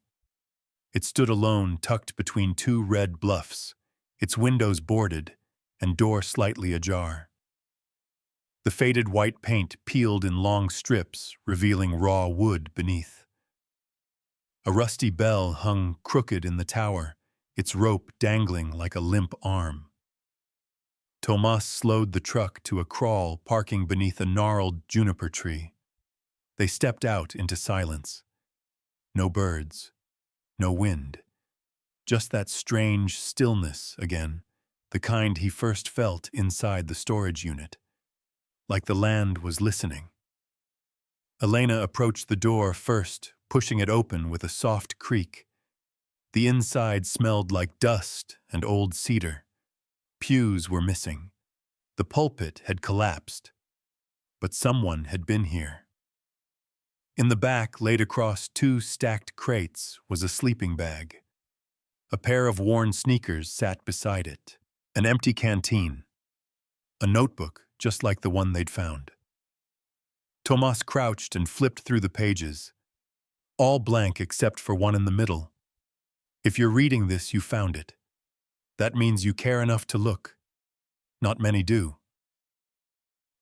It stood alone, tucked between two red bluffs, its windows boarded and door slightly ajar. The faded white paint peeled in long strips, revealing raw wood beneath. A rusty bell hung crooked in the tower, its rope dangling like a limp arm. Tomas slowed the truck to a crawl, parking beneath a gnarled juniper tree. They stepped out into silence. No birds. No wind. Just that strange stillness again, the kind he first felt inside the storage unit. Like the land was listening. Elena approached the door first, pushing it open with a soft creak. The inside smelled like dust and old cedar. Pews were missing. The pulpit had collapsed. But someone had been here. In the back, laid across two stacked crates, was a sleeping bag. A pair of worn sneakers sat beside it. An empty canteen. A notebook, just like the one they'd found. Tomas crouched and flipped through the pages, all blank except for one in the middle. If you're reading this, you found it. That means you care enough to look. Not many do.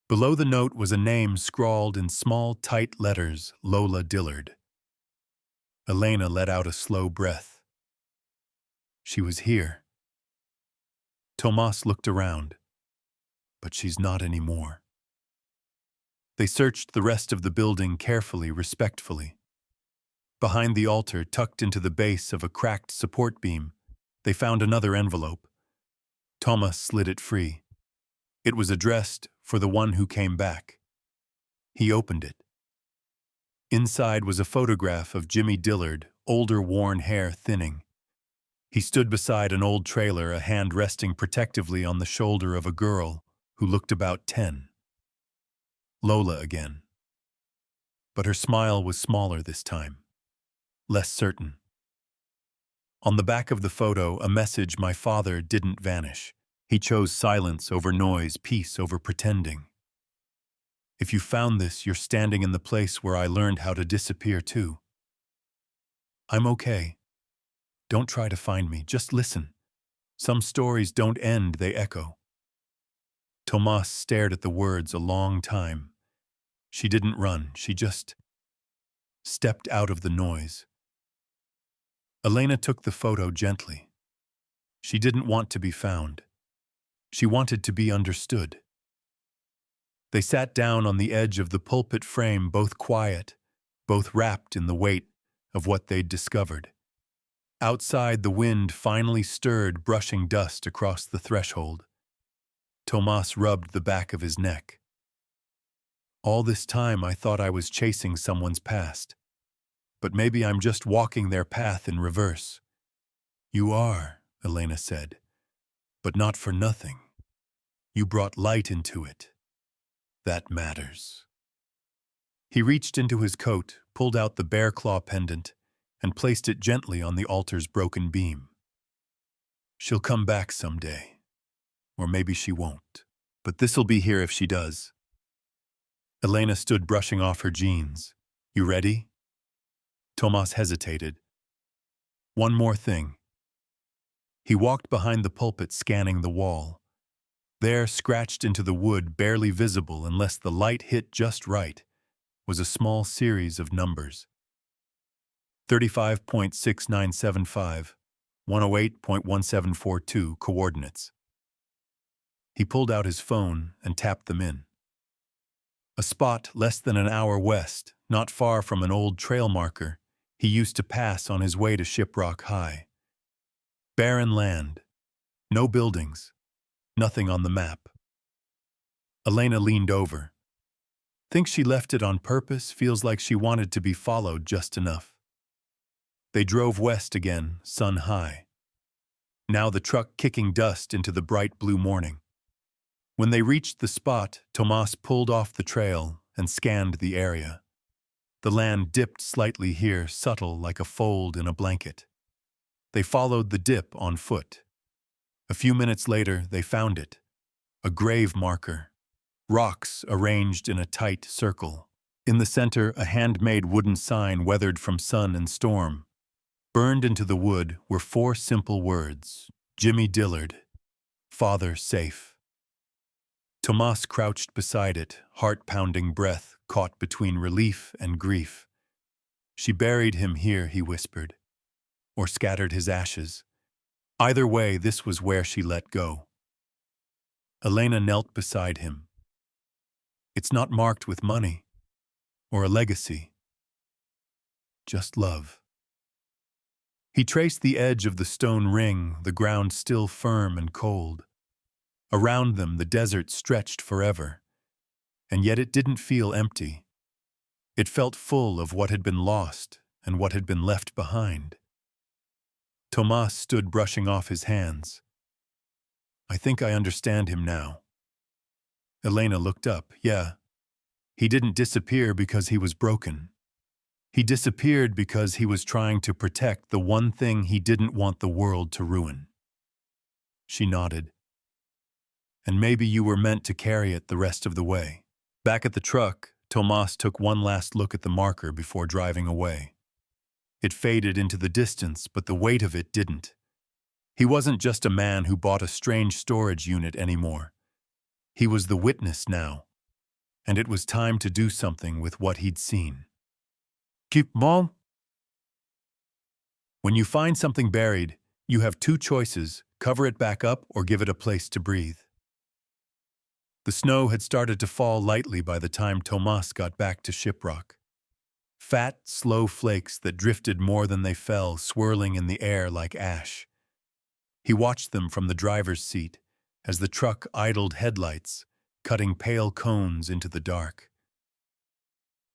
Below the note was a name scrawled in small, tight letters, Lola Dillard. Elena let out a slow breath. She was here. Tomas looked around. But she's not anymore. They searched the rest of the building carefully, respectfully. Behind the altar, tucked into the base of a cracked support beam, they found another envelope. Tomas slid it free. It was addressed for the one who came back. He opened it. Inside was a photograph of Jimmy Dillard, older, worn hair thinning. He stood beside an old trailer, a hand resting protectively on the shoulder of a girl who looked about 10. Lola again. But her smile was smaller this time, less certain. On the back of the photo, a message: my father didn't vanish. He chose silence over noise, peace over pretending. If you found this, you're standing in the place where I learned how to disappear too. I'm okay. Don't try to find me, just listen. Some stories don't end, they echo. Tomas stared at the words a long time. She didn't run, she just stepped out of the noise. Elena took the photo gently. She didn't want to be found. She wanted to be understood. They sat down on the edge of the pulpit frame, both quiet, both wrapped in the weight of what they'd discovered. Outside, the wind finally stirred, brushing dust across the threshold. Tomas rubbed the back of his neck. All this time I thought I was chasing someone's past. But maybe I'm just walking their path in reverse. You are, Elena said, but not for nothing. You brought light into it. That matters. He reached into his coat, pulled out the bear claw pendant, and placed it gently on the altar's broken beam. She'll come back someday. Or maybe she won't. But this'll be here if she does. Elena stood brushing off her jeans. You ready? Tomas hesitated. One more thing. He walked behind the pulpit, scanning the wall. There, scratched into the wood, barely visible unless the light hit just right, was a small series of numbers. 35.6975, 108.1742 coordinates. He pulled out his phone and tapped them in. A spot less than an hour west, not far from an old trail marker he used to pass on his way to Shiprock High. Barren land. No buildings. Nothing on the map. Elena leaned over. Think she left it on purpose, feels like she wanted to be followed just enough. They drove west again, sun high. Now the truck kicking dust into the bright blue morning. When they reached the spot, Tomas pulled off the trail and scanned the area. The land dipped slightly here, subtle like a fold in a blanket. They followed the dip on foot. A few minutes later, they found it. A grave marker. Rocks arranged in a tight circle. In the center, a handmade wooden sign weathered from sun and storm. Burned into the wood were 4 simple words. Jimmy Dillard. Father safe. Tomas crouched beside it, heart-pounding breath caught between relief and grief. She buried him here, he whispered, or scattered his ashes. Either way, this was where she let go. Elena knelt beside him. It's not marked with money or a legacy, just love. He traced the edge of the stone ring, the ground still firm and cold. Around them, the desert stretched forever, and yet it didn't feel empty. It felt full of what had been lost and what had been left behind. Tomas stood brushing off his hands. I think I understand him now. Elena looked up. Yeah, he didn't disappear because he was broken. He disappeared because he was trying to protect the one thing he didn't want the world to ruin. She nodded. And maybe you were meant to carry it the rest of the way. Back at the truck, Tomas took one last look at the marker before driving away. It faded into the distance, but the weight of it didn't. He wasn't just a man who bought a strange storage unit anymore. He was the witness now, and it was time to do something with what he'd seen. Keep mom. When you find something buried, you have two choices: cover it back up or give it a place to breathe. The snow had started to fall lightly by the time Tomas got back to Shiprock. Fat, slow flakes that drifted more than they fell, swirling in the air like ash. He watched them from the driver's seat as the truck idled headlights, cutting pale cones into the dark.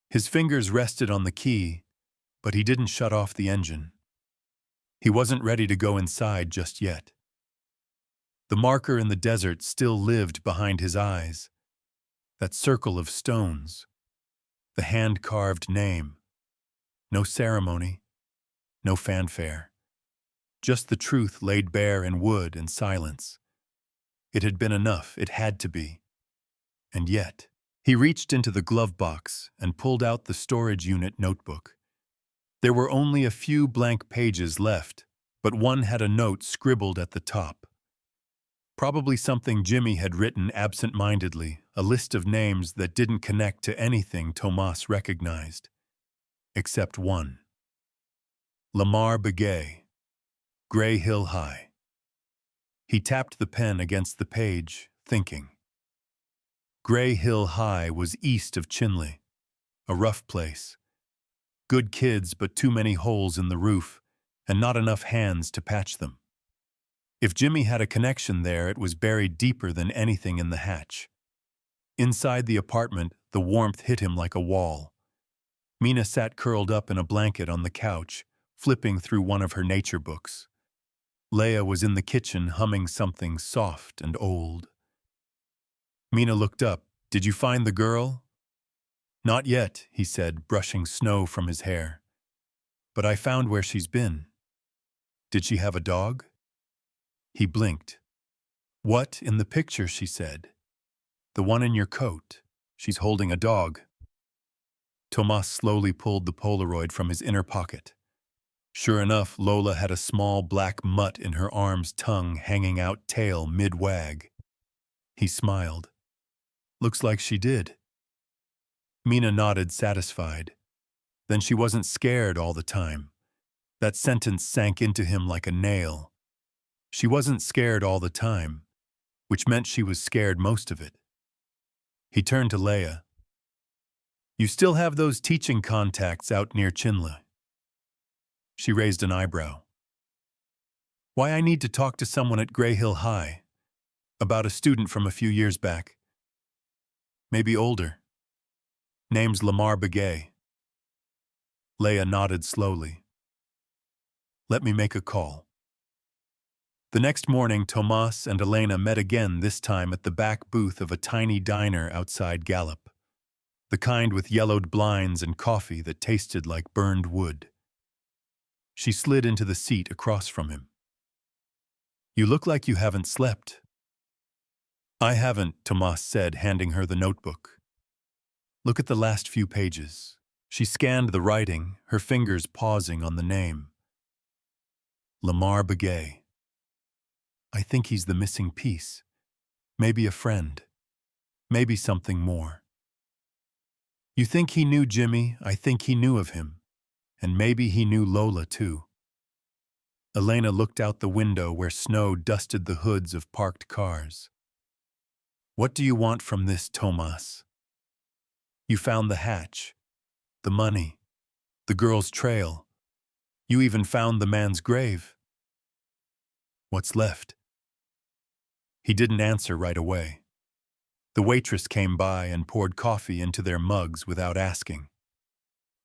His fingers rested on the key, but he didn't shut off the engine. He wasn't ready to go inside just yet. The marker in the desert still lived behind his eyes. That circle of stones. The hand-carved name. No ceremony. No fanfare. Just the truth laid bare in wood and silence. It had been enough. It had to be. And yet, he reached into the glove box and pulled out the storage unit notebook. There were only a few blank pages left, but one had a note scribbled at the top. Probably something Jimmy had written absent-mindedly, a list of names that didn't connect to anything Tomas recognized. Except one. Lamar Begay, Gray Hill High. He tapped the pen against the page, thinking. Gray Hill High was east of Chinle, a rough place. Good kids, but too many holes in the roof, and not enough hands to patch them. If Jimmy had a connection there, it was buried deeper than anything in the hatch. Inside the apartment, the warmth hit him like a wall. Mina sat curled up in a blanket on the couch, flipping through one of her nature books. Leah was in the kitchen humming something soft and old. Mina looked up. "Did you find the girl?" "Not yet," he said, brushing snow from his hair. "But I found where she's been." "Did she have a dog?" He blinked. "What, in the picture?" she said. "The one in your coat. She's holding a dog." Tomas slowly pulled the Polaroid from his inner pocket. Sure enough, Lola had a small black mutt in her arm's tongue hanging out tail mid-wag. He smiled. "Looks like she did." Mina nodded, satisfied. Then she wasn't scared all the time. That sentence sank into him like a nail. She wasn't scared all the time, which meant she was scared most of it. He turned to Leah. "You still have those teaching contacts out near Chinle?" She raised an eyebrow. "Why, I need to talk to someone at Gray Hill High, about a student from a few years back. Maybe older. Name's Lamar Begay." Leah nodded slowly. "Let me make a call." The next morning, Tomas and Elena met again, this time at the back booth of a tiny diner outside Gallup. The kind with yellowed blinds and coffee that tasted like burned wood. She slid into the seat across from him. "You look like you haven't slept." "I haven't," Tomas said, handing her the notebook. "Look at the last few pages." She scanned the writing, her fingers pausing on the name. Lamar Begay. I think he's the missing piece. Maybe a friend. Maybe something more. You think he knew Jimmy? I think he knew of him. And maybe he knew Lola, too. Elena looked out the window where snow dusted the hoods of parked cars. "What do you want from this, Tomas? You found the hatch, the money, the girl's trail. You even found the man's grave. What's left?" He didn't answer right away. The waitress came by and poured coffee into their mugs without asking.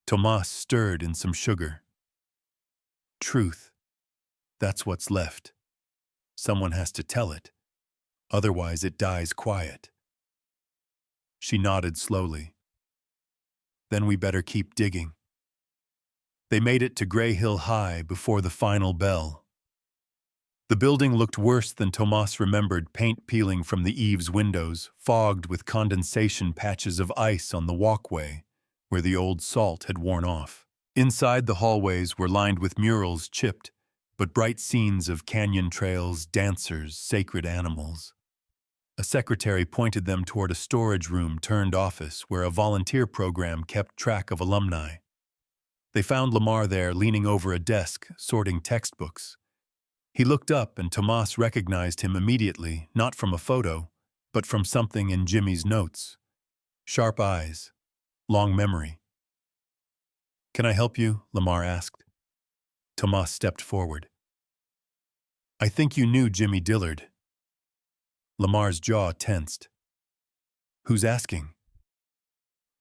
Tomas stirred in some sugar. Truth. That's what's left. Someone has to tell it. Otherwise it dies quiet. She nodded slowly. Then we better keep digging. They made it to Gray Hill High before the final bell. The building looked worse than Tomas remembered, paint peeling from the eaves windows, fogged with condensation patches of ice on the walkway, where the old salt had worn off. Inside, the hallways were lined with murals chipped, but bright scenes of canyon trails, dancers, sacred animals. A secretary pointed them toward a storage room turned office where a volunteer program kept track of alumni. They found Lamar there, leaning over a desk, sorting textbooks. He looked up and Tomas recognized him immediately, not from a photo, but from something in Jimmy's notes. Sharp eyes, long memory. "Can I help you?" Lamar asked. Tomas stepped forward. "I think you knew Jimmy Dillard." Lamar's jaw tensed. "Who's asking?"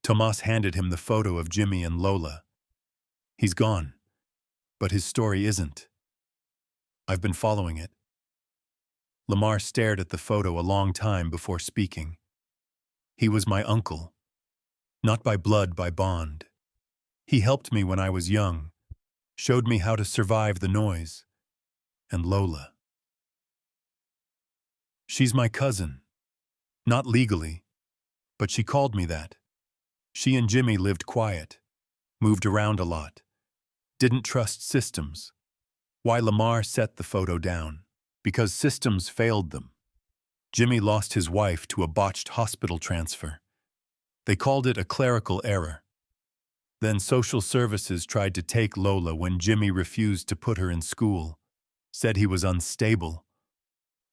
Tomas handed him the photo of Jimmy and Lola. "He's gone, but his story isn't. I've been following it." Lamar stared at the photo a long time before speaking. "He was my uncle. Not by blood, by bond. He helped me when I was young, showed me how to survive the noise. And Lola. She's my cousin. Not legally, but she called me that. She and Jimmy lived quiet, moved around a lot, didn't trust systems. Why Lamar set the photo down? Because systems failed them. Jimmy lost his wife to a botched hospital transfer. They called it a clerical error. Then social services tried to take Lola when Jimmy refused to put her in school, said he was unstable,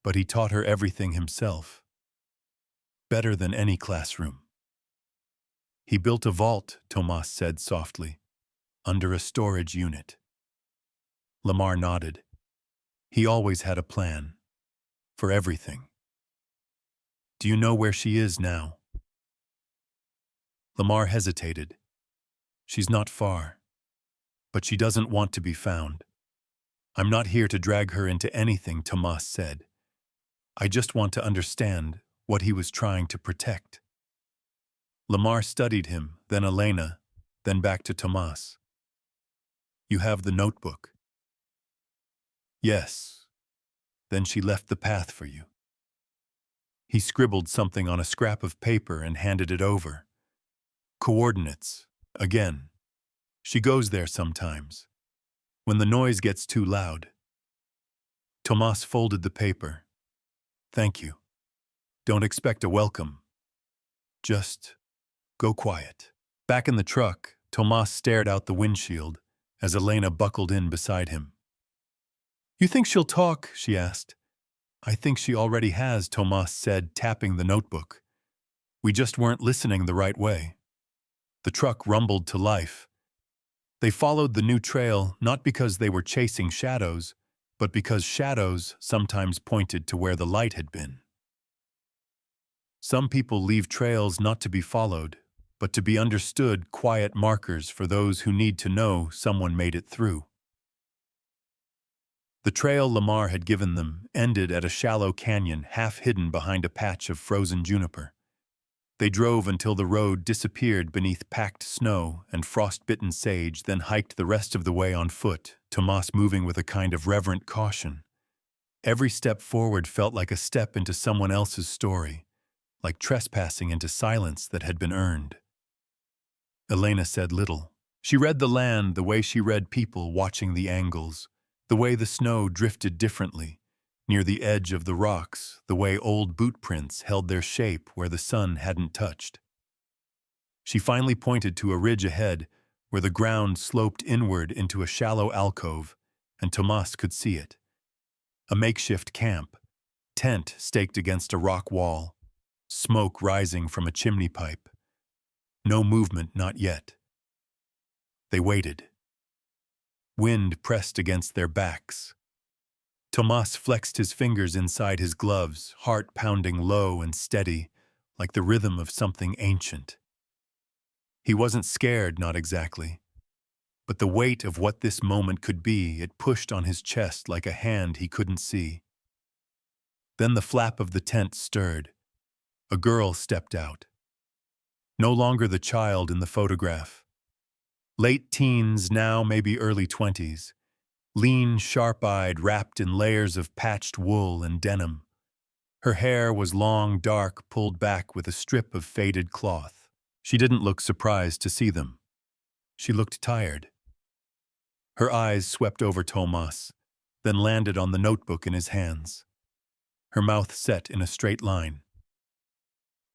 but he taught her everything himself. Better than any classroom. He built a vault, Tomas said softly, under a storage unit. Lamar nodded. He always had a plan. For everything. "Do you know where she is now?" Lamar hesitated. "She's not far. But she doesn't want to be found. I'm not here to drag her into anything," Tomas said. "I just want to understand what he was trying to protect." Lamar studied him, then Elena, then back to Tomas. "You have the notebook?" "Yes. Then she left the path for you." He scribbled something on a scrap of paper and handed it over. "Coordinates. Again. She goes there sometimes. When the noise gets too loud." Tomas folded the paper. "Thank you. Don't expect a welcome. Just go quiet." Back in the truck, Tomas stared out the windshield as Elena buckled in beside him. "You think she'll talk?" she asked. "I think she already has," Tomas said, tapping the notebook. "We just weren't listening the right way." The truck rumbled to life. They followed the new trail not because they were chasing shadows, but because shadows sometimes pointed to where the light had been. Some people leave trails not to be followed, but to be understood, quiet markers for those who need to know someone made it through. The trail Lamar had given them ended at a shallow canyon half hidden behind a patch of frozen juniper. They drove until the road disappeared beneath packed snow and frost-bitten sage, then hiked the rest of the way on foot, Tomas moving with a kind of reverent caution. Every step forward felt like a step into someone else's story, like trespassing into silence that had been earned. Elena said little. She read the land the way she read people, watching the angles, the way the snow drifted differently, near the edge of the rocks, the way old boot prints held their shape where the sun hadn't touched. She finally pointed to a ridge ahead where the ground sloped inward into a shallow alcove, and Tomas could see it. A makeshift camp, tent staked against a rock wall, smoke rising from a chimney pipe. No movement, not yet. They waited. Wind pressed against their backs. Tomas flexed his fingers inside his gloves, heart pounding low and steady, like the rhythm of something ancient. He wasn't scared, not exactly. But the weight of what this moment could be, it pushed on his chest like a hand he couldn't see. Then the flap of the tent stirred. A girl stepped out. No longer the child in the photograph. Late teens, now maybe early 20s. Lean, sharp-eyed, wrapped in layers of patched wool and denim. Her hair was long, dark, pulled back with a strip of faded cloth. She didn't look surprised to see them. She looked tired. Her eyes swept over Tomas, then landed on the notebook in his hands. Her mouth set in a straight line.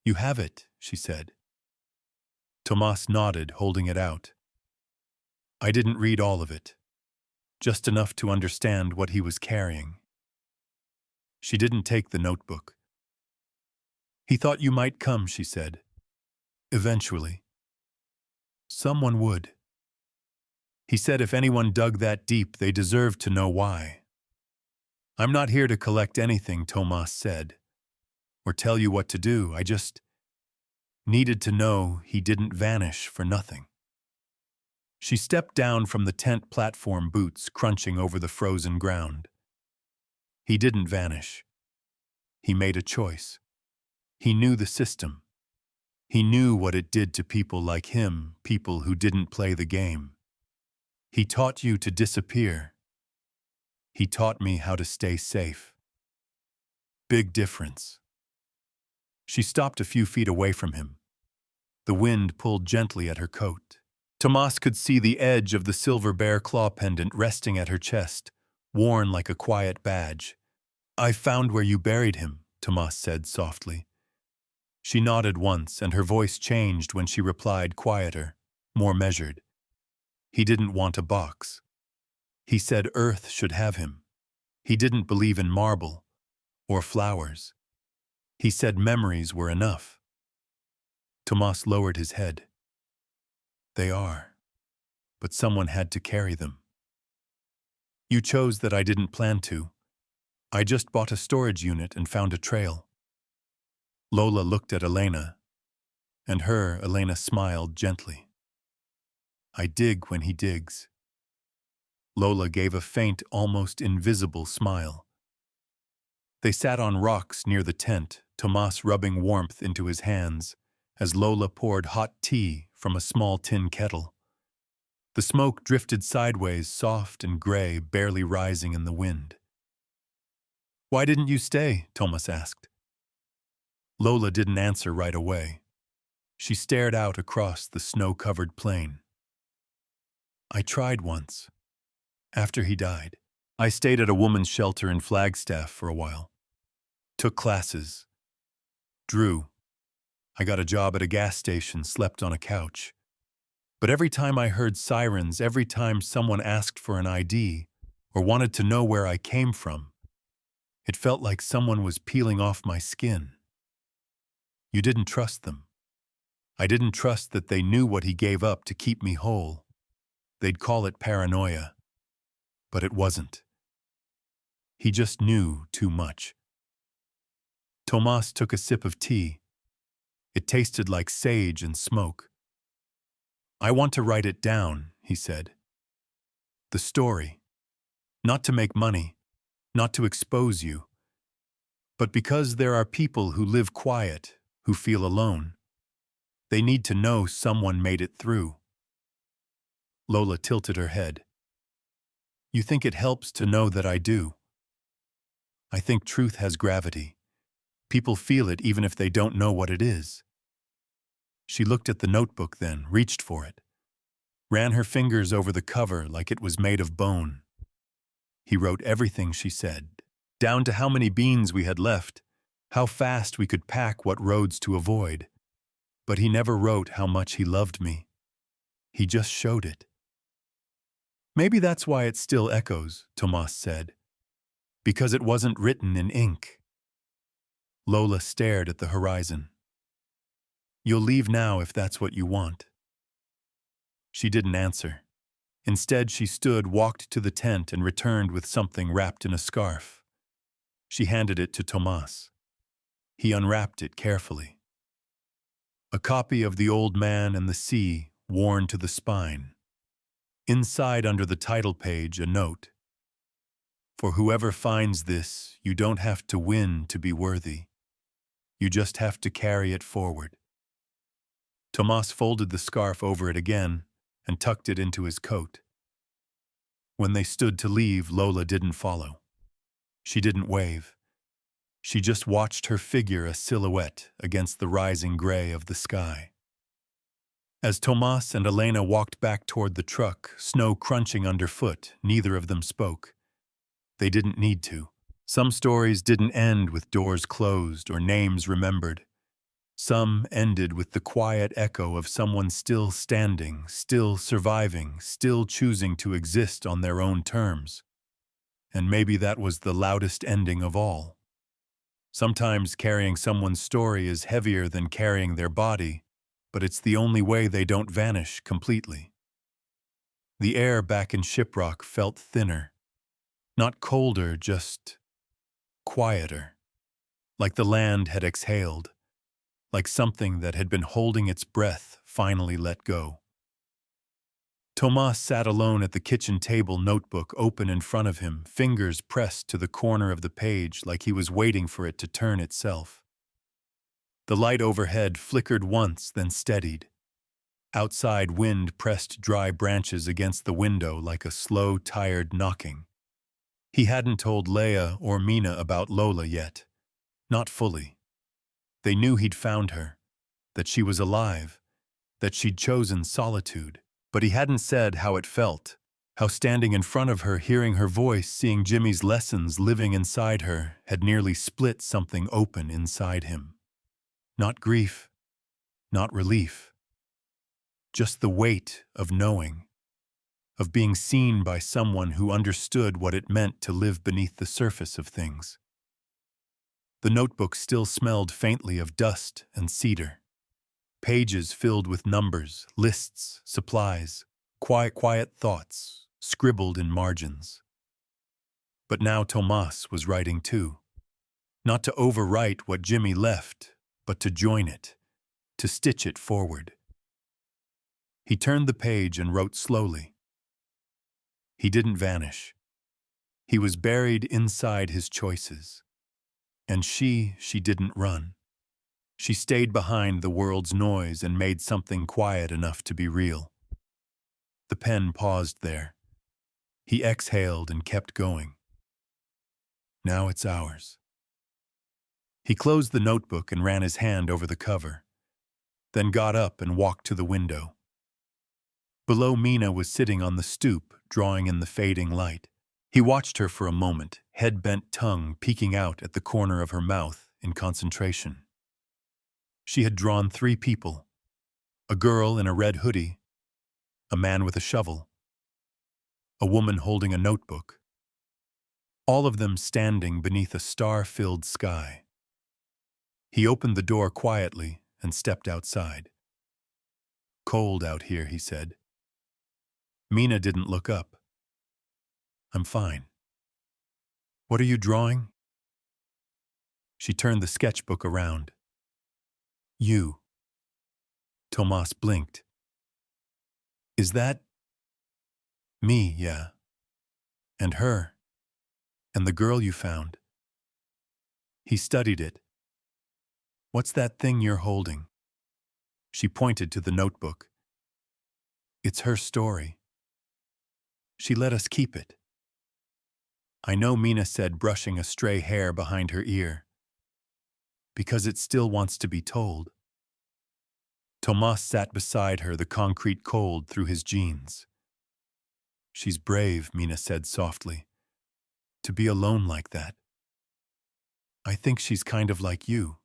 "You have it," she said. Tomas nodded, holding it out. "I didn't read all of it, just enough to understand what he was carrying." She didn't take the notebook. "He thought you might come," she said. "Eventually. Someone would. He said if anyone dug that deep, they deserved to know why." "I'm not here to collect anything," Tomas said, "or tell you what to do. I just needed to know he didn't vanish for nothing." She stepped down from the tent platform, boots crunching over the frozen ground. He didn't vanish. He made a choice. He knew the system. He knew what it did to people like him, people who didn't play the game. He taught you to disappear. He taught me how to stay safe. Big difference. She stopped a few feet away from him. The wind pulled gently at her coat. Tomas could see the edge of the silver bear claw pendant resting at her chest, worn like a quiet badge. "I found where you buried him," Tomas said softly. She nodded once, and her voice changed when she replied, quieter, more measured. "He didn't want a box. He said Earth should have him. He didn't believe in marble or flowers. He said memories were enough." Tomas lowered his head. "They are, but someone had to carry them. You chose that. I didn't plan to. I just bought a storage unit and found a trail." Lola looked at Elena, and Elena smiled gently. "I dig when he digs." Lola gave a faint, almost invisible smile. They sat on rocks near the tent, Tomas rubbing warmth into his hands, as Lola poured hot tea from a small tin kettle. The smoke drifted sideways, soft and gray, barely rising in the wind. "Why didn't you stay?" Tomas asked. Lola didn't answer right away. She stared out across the snow-covered plain. "I tried once. After he died, I stayed at a woman's shelter in Flagstaff for a while. Took classes. Drew. I got a job at a gas station, slept on a couch. But every time I heard sirens, every time someone asked for an ID or wanted to know where I came from, it felt like someone was peeling off my skin. You didn't trust them. I didn't trust that they knew what he gave up to keep me whole. They'd call it paranoia. But it wasn't. He just knew too much." Tomas took a sip of tea. It tasted like sage and smoke. "I want to write it down," he said. "The story. Not to make money, not to expose you, but because there are people who live quiet, who feel alone. They need to know someone made it through." Lola tilted her head. "You think it helps to know that I do? I think truth has gravity. People feel it even if they don't know what it is." She looked at the notebook then, reached for it, ran her fingers over the cover like it was made of bone. He wrote everything she said, down to how many beans we had left, how fast we could pack, what roads to avoid. But he never wrote how much he loved me. He just showed it. "Maybe that's why it still echoes," Tomas said. "Because it wasn't written in ink." Lola stared at the horizon. "You'll leave now if that's what you want." She didn't answer. Instead, she stood, walked to the tent, and returned with something wrapped in a scarf. She handed it to Tomas. He unwrapped it carefully. A copy of The Old Man and the Sea, worn to the spine. Inside, under the title page, a note. "For whoever finds this, you don't have to win to be worthy. You just have to carry it forward." Tomas folded the scarf over it again and tucked it into his coat. When they stood to leave, Lola didn't follow. She didn't wave. She just watched her figure a silhouette against the rising gray of the sky. As Tomas and Elena walked back toward the truck, snow crunching underfoot, neither of them spoke. They didn't need to. Some stories didn't end with doors closed or names remembered. Some ended with the quiet echo of someone still standing, still surviving, still choosing to exist on their own terms. And maybe that was the loudest ending of all. Sometimes carrying someone's story is heavier than carrying their body, but it's the only way they don't vanish completely. The air back in Shiprock felt thinner. Not colder, just quieter. Like the land had exhaled. Like something that had been holding its breath finally let go. Tomas sat alone at the kitchen table, notebook open in front of him, fingers pressed to the corner of the page like he was waiting for it to turn itself. The light overhead flickered once, then steadied. Outside, wind pressed dry branches against the window like a slow, tired knocking. He hadn't told Leah or Mina about Lola yet. Not fully. They knew he'd found her, that she was alive, that she'd chosen solitude. But he hadn't said how it felt, how standing in front of her, hearing her voice, seeing Jimmy's lessons living inside her, had nearly split something open inside him. Not grief, not relief. Just the weight of knowing, of being seen by someone who understood what it meant to live beneath the surface of things. The notebook still smelled faintly of dust and cedar. Pages filled with numbers, lists, supplies, quiet thoughts, scribbled in margins. But now Tomas was writing too. Not to overwrite what Jimmy left, but to join it, to stitch it forward. He turned the page and wrote slowly. He didn't vanish. He was buried inside his choices. And she didn't run. She stayed behind the world's noise and made something quiet enough to be real. The pen paused there. He exhaled and kept going. Now it's ours. He closed the notebook and ran his hand over the cover, then got up and walked to the window. Below, Mina was sitting on the stoop, drawing in the fading light. He watched her for a moment, head-bent tongue peeking out at the corner of her mouth in concentration. She had drawn 3 people, a girl in a red hoodie, a man with a shovel, a woman holding a notebook, all of them standing beneath a star-filled sky. He opened the door quietly and stepped outside. Cold out here, he said. Mina didn't look up. I'm fine. What are you drawing? She turned the sketchbook around. You. Tomas blinked. Is that me? Yeah. And her. And the girl you found. He studied it. What's that thing you're holding? She pointed to the notebook. It's her story. She let us keep it. I know, Mina said, brushing a stray hair behind her ear. Because it still wants to be told. Tomas sat beside her, the concrete cold through his jeans. She's brave, Mina said softly. To be alone like that. I think she's kind of like you.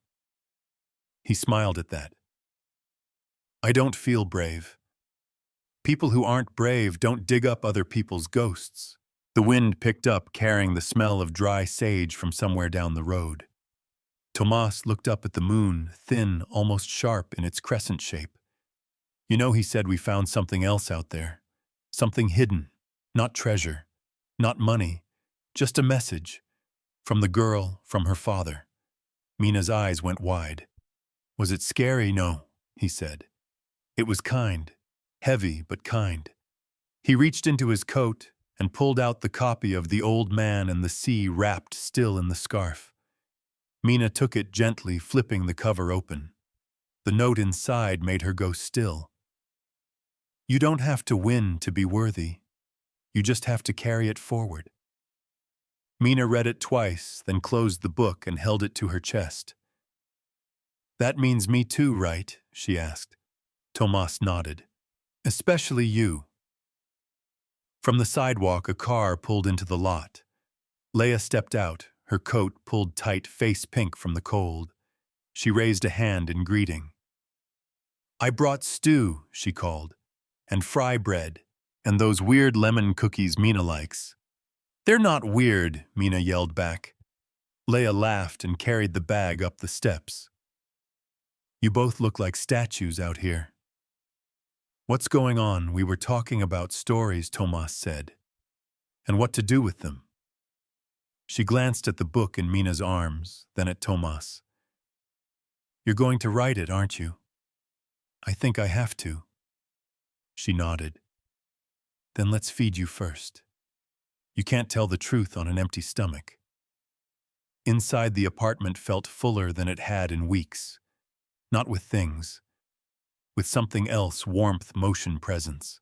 He smiled at that. I don't feel brave. People who aren't brave don't dig up other people's ghosts. The wind picked up, carrying the smell of dry sage from somewhere down the road. Tomas looked up at the moon, thin, almost sharp in its crescent shape. You know, he said, we found something else out there. Something hidden. Not treasure. Not money. Just a message. From the girl, from her father. Mina's eyes went wide. Was it scary? No, he said. It was kind. Heavy, but kind. He reached into his coat and pulled out the copy of The Old Man and the Sea wrapped still in the scarf. Mina took it gently, flipping the cover open. The note inside made her go still. You don't have to win to be worthy. You just have to carry it forward. Mina read it twice, then closed the book and held it to her chest. That means me too, right? She asked. Tomas nodded. Especially you. From the sidewalk, a car pulled into the lot. Leia stepped out, her coat pulled tight, face pink from the cold. She raised a hand in greeting. I brought stew, she called, and fry bread, and those weird lemon cookies Mina likes. They're not weird, Mina yelled back. Leia laughed and carried the bag up the steps. You both look like statues out here. What's going on? We were talking about stories, Tomas said. And what to do with them. She glanced at the book in Mina's arms, then at Tomas. You're going to write it, aren't you? I think I have to. She nodded. Then let's feed you first. You can't tell the truth on an empty stomach. Inside, the apartment felt fuller than it had in weeks. Not with things. With something else, warmth, motion, presence.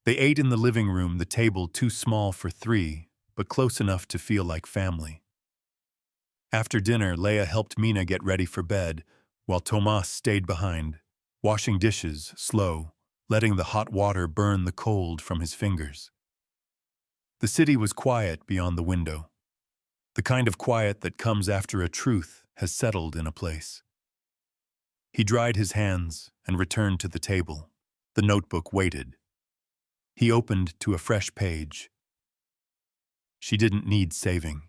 They ate in the living room, the table too small for three, but close enough to feel like family. After dinner, Leia helped Mina get ready for bed, while Tomas stayed behind, washing dishes, slow, letting the hot water burn the cold from his fingers. The city was quiet beyond the window. The kind of quiet that comes after a truth has settled in a place. He dried his hands and returned to the table. The notebook waited. He opened to a fresh page. She didn't need saving.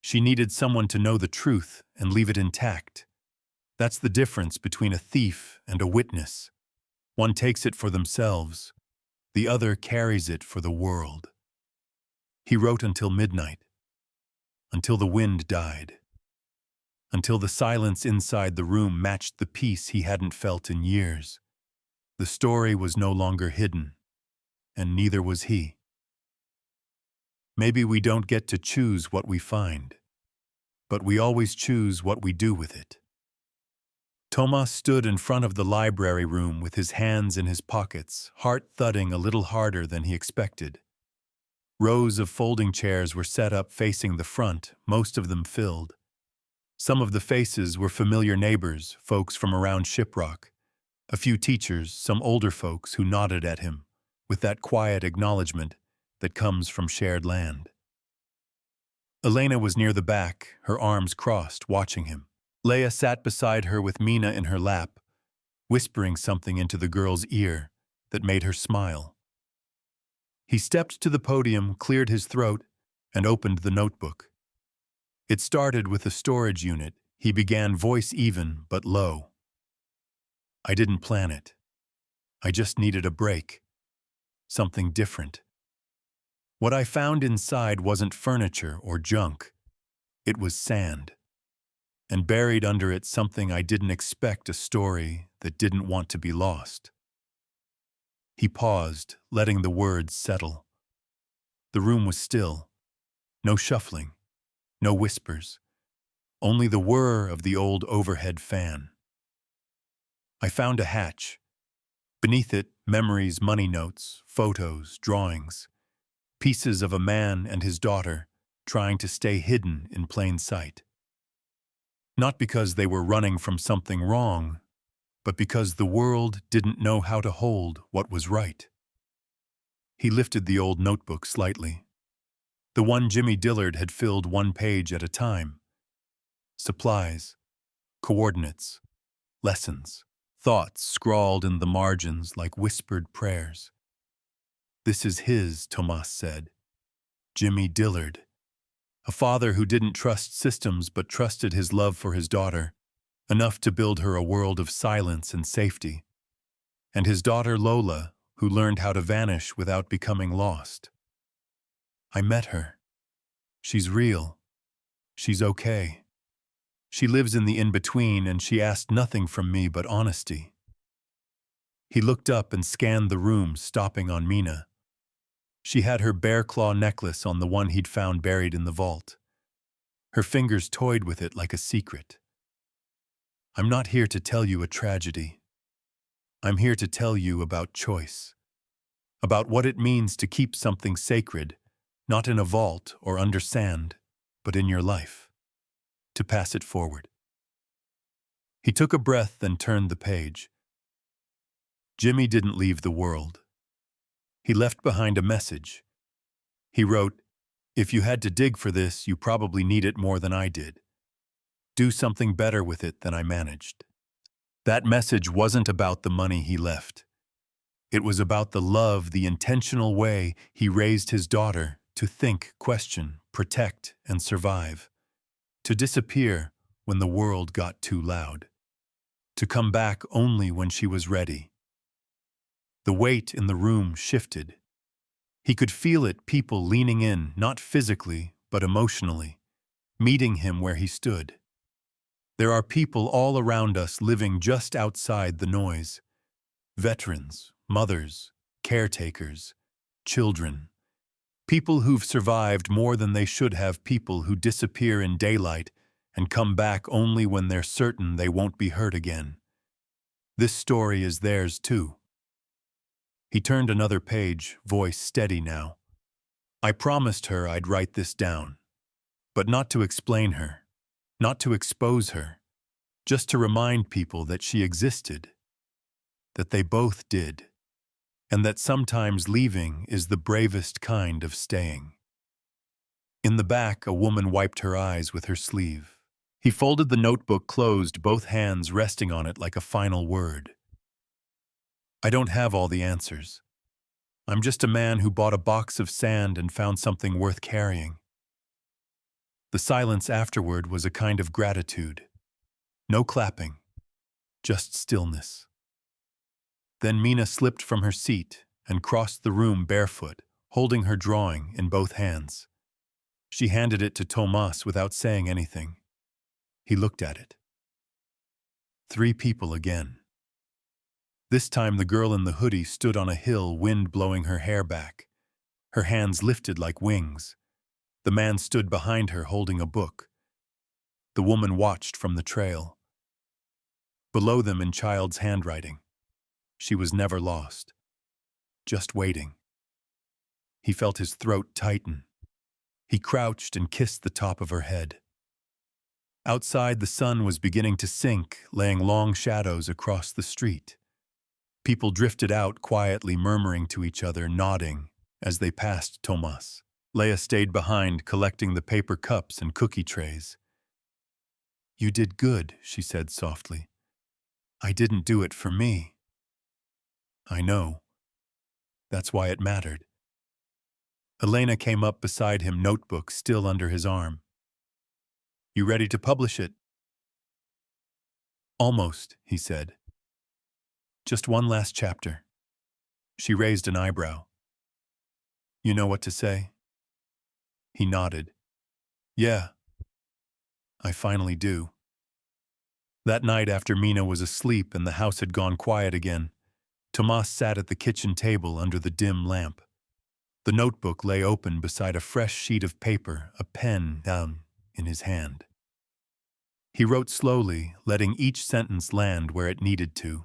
She needed someone to know the truth and leave it intact. That's the difference between a thief and a witness. One takes it for themselves. The other carries it for the world. He wrote until midnight. Until the wind died. Until the silence inside the room matched the peace he hadn't felt in years. The story was no longer hidden, and neither was he. Maybe we don't get to choose what we find, but we always choose what we do with it. Tomas stood in front of the library room with his hands in his pockets, heart thudding a little harder than he expected. Rows of folding chairs were set up facing the front, most of them filled. Some of the faces were familiar neighbors, folks from around Shiprock. A few teachers, some older folks who nodded at him, with that quiet acknowledgement that comes from shared land. Elena was near the back, her arms crossed, watching him. Leia sat beside her with Mina in her lap, whispering something into the girl's ear that made her smile. He stepped to the podium, cleared his throat, and opened the notebook. It started with a storage unit. He began, voice even but low. I didn't plan it. I just needed a break. Something different. What I found inside wasn't furniture or junk. It was sand. And buried under it something I didn't expect, a story that didn't want to be lost. He paused, letting the words settle. The room was still. No shuffling. No whispers. Only the whir of the old overhead fan. I found a hatch. Beneath it, memories, money notes, photos, drawings. Pieces of a man and his daughter trying to stay hidden in plain sight. Not because they were running from something wrong, but because the world didn't know how to hold what was right. He lifted the old notebook slightly. The one Jimmy Dillard had filled one page at a time. Supplies, coordinates, lessons, thoughts scrawled in the margins like whispered prayers. This is his, Tomas said. Jimmy Dillard. A father who didn't trust systems but trusted his love for his daughter, enough to build her a world of silence and safety. And his daughter Lola, who learned how to vanish without becoming lost. I met her. She's real. She's okay. She lives in the in-between, and she asked nothing from me but honesty. He looked up and scanned the room, stopping on Mina. She had her bear claw necklace on the one he'd found buried in the vault. Her fingers toyed with it like a secret. I'm not here to tell you a tragedy. I'm here to tell you about choice. about what it means to keep something sacred, not in a vault or under sand, but in your life, to pass it forward. He took a breath and turned the page. Jimmy didn't leave the world. He left behind a message. He wrote, "If you had to dig for this, you probably need it more than I did. Do something better with it than I managed." That message wasn't about the money he left. It was about the love, the intentional way he raised his daughter to think, question, protect, and survive. To disappear when the world got too loud. To come back only when she was ready. The weight in the room shifted. He could feel it, people leaning in, not physically, but emotionally, meeting him where he stood. There are people all around us living just outside the noise. Veterans, mothers, caretakers, children. People who've survived more than they should have, people who disappear in daylight and come back only when they're certain they won't be hurt again. This story is theirs too. He turned another page, voice steady now. I promised her I'd write this down, but not to explain her, not to expose her, just to remind people that she existed, that they both did, and that sometimes leaving is the bravest kind of staying. In the back, a woman wiped her eyes with her sleeve. He folded the notebook closed, both hands resting on it like a final word. I don't have all the answers. I'm just a man who bought a box of sand and found something worth carrying. The silence afterward was a kind of gratitude. No clapping, just stillness. Then Mina slipped from her seat and crossed the room barefoot, holding her drawing in both hands. She handed it to Tomas without saying anything. He looked at it. 3 people again. This time the girl in the hoodie stood on a hill, wind blowing her hair back. Her hands lifted like wings. The man stood behind her holding a book. The woman watched from the trail. Below them in child's handwriting. She was never lost. Just waiting. He felt his throat tighten. He crouched and kissed the top of her head. Outside, the sun was beginning to sink, laying long shadows across the street. People drifted out quietly, murmuring to each other, nodding as they passed Tomas. Leia stayed behind, collecting the paper cups and cookie trays. You did good, she said softly. I didn't do it for me. I know. That's why it mattered. Elena came up beside him, notebook still under his arm. You ready to publish it? Almost, he said. Just one last chapter. She raised an eyebrow. You know what to say? He nodded. Yeah, I finally do. That night after Mina was asleep and the house had gone quiet again, Tomas sat at the kitchen table under the dim lamp. The notebook lay open beside a fresh sheet of paper, a pen down in his hand. He wrote slowly, letting each sentence land where it needed to.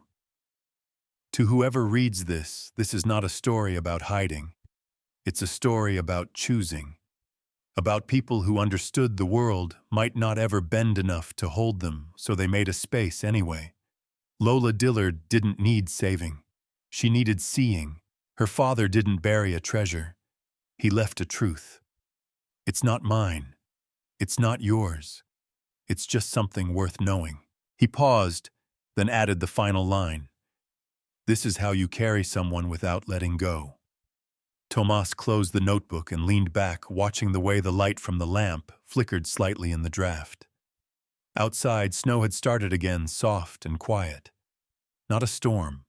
To whoever reads this, this is not a story about hiding. It's a story about choosing. About people who understood the world might not ever bend enough to hold them, so they made a space anyway. Lola Dillard didn't need saving. She needed seeing. Her father didn't bury a treasure. He left a truth. It's not mine. It's not yours. It's just something worth knowing. He paused, then added the final line. This is how you carry someone without letting go. Tomas closed the notebook and leaned back, watching the way the light from the lamp flickered slightly in the draft. Outside, snow had started again, soft and quiet. Not a storm.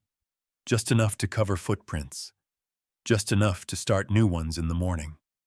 Just enough to cover footprints. Just enough to start new ones in the morning.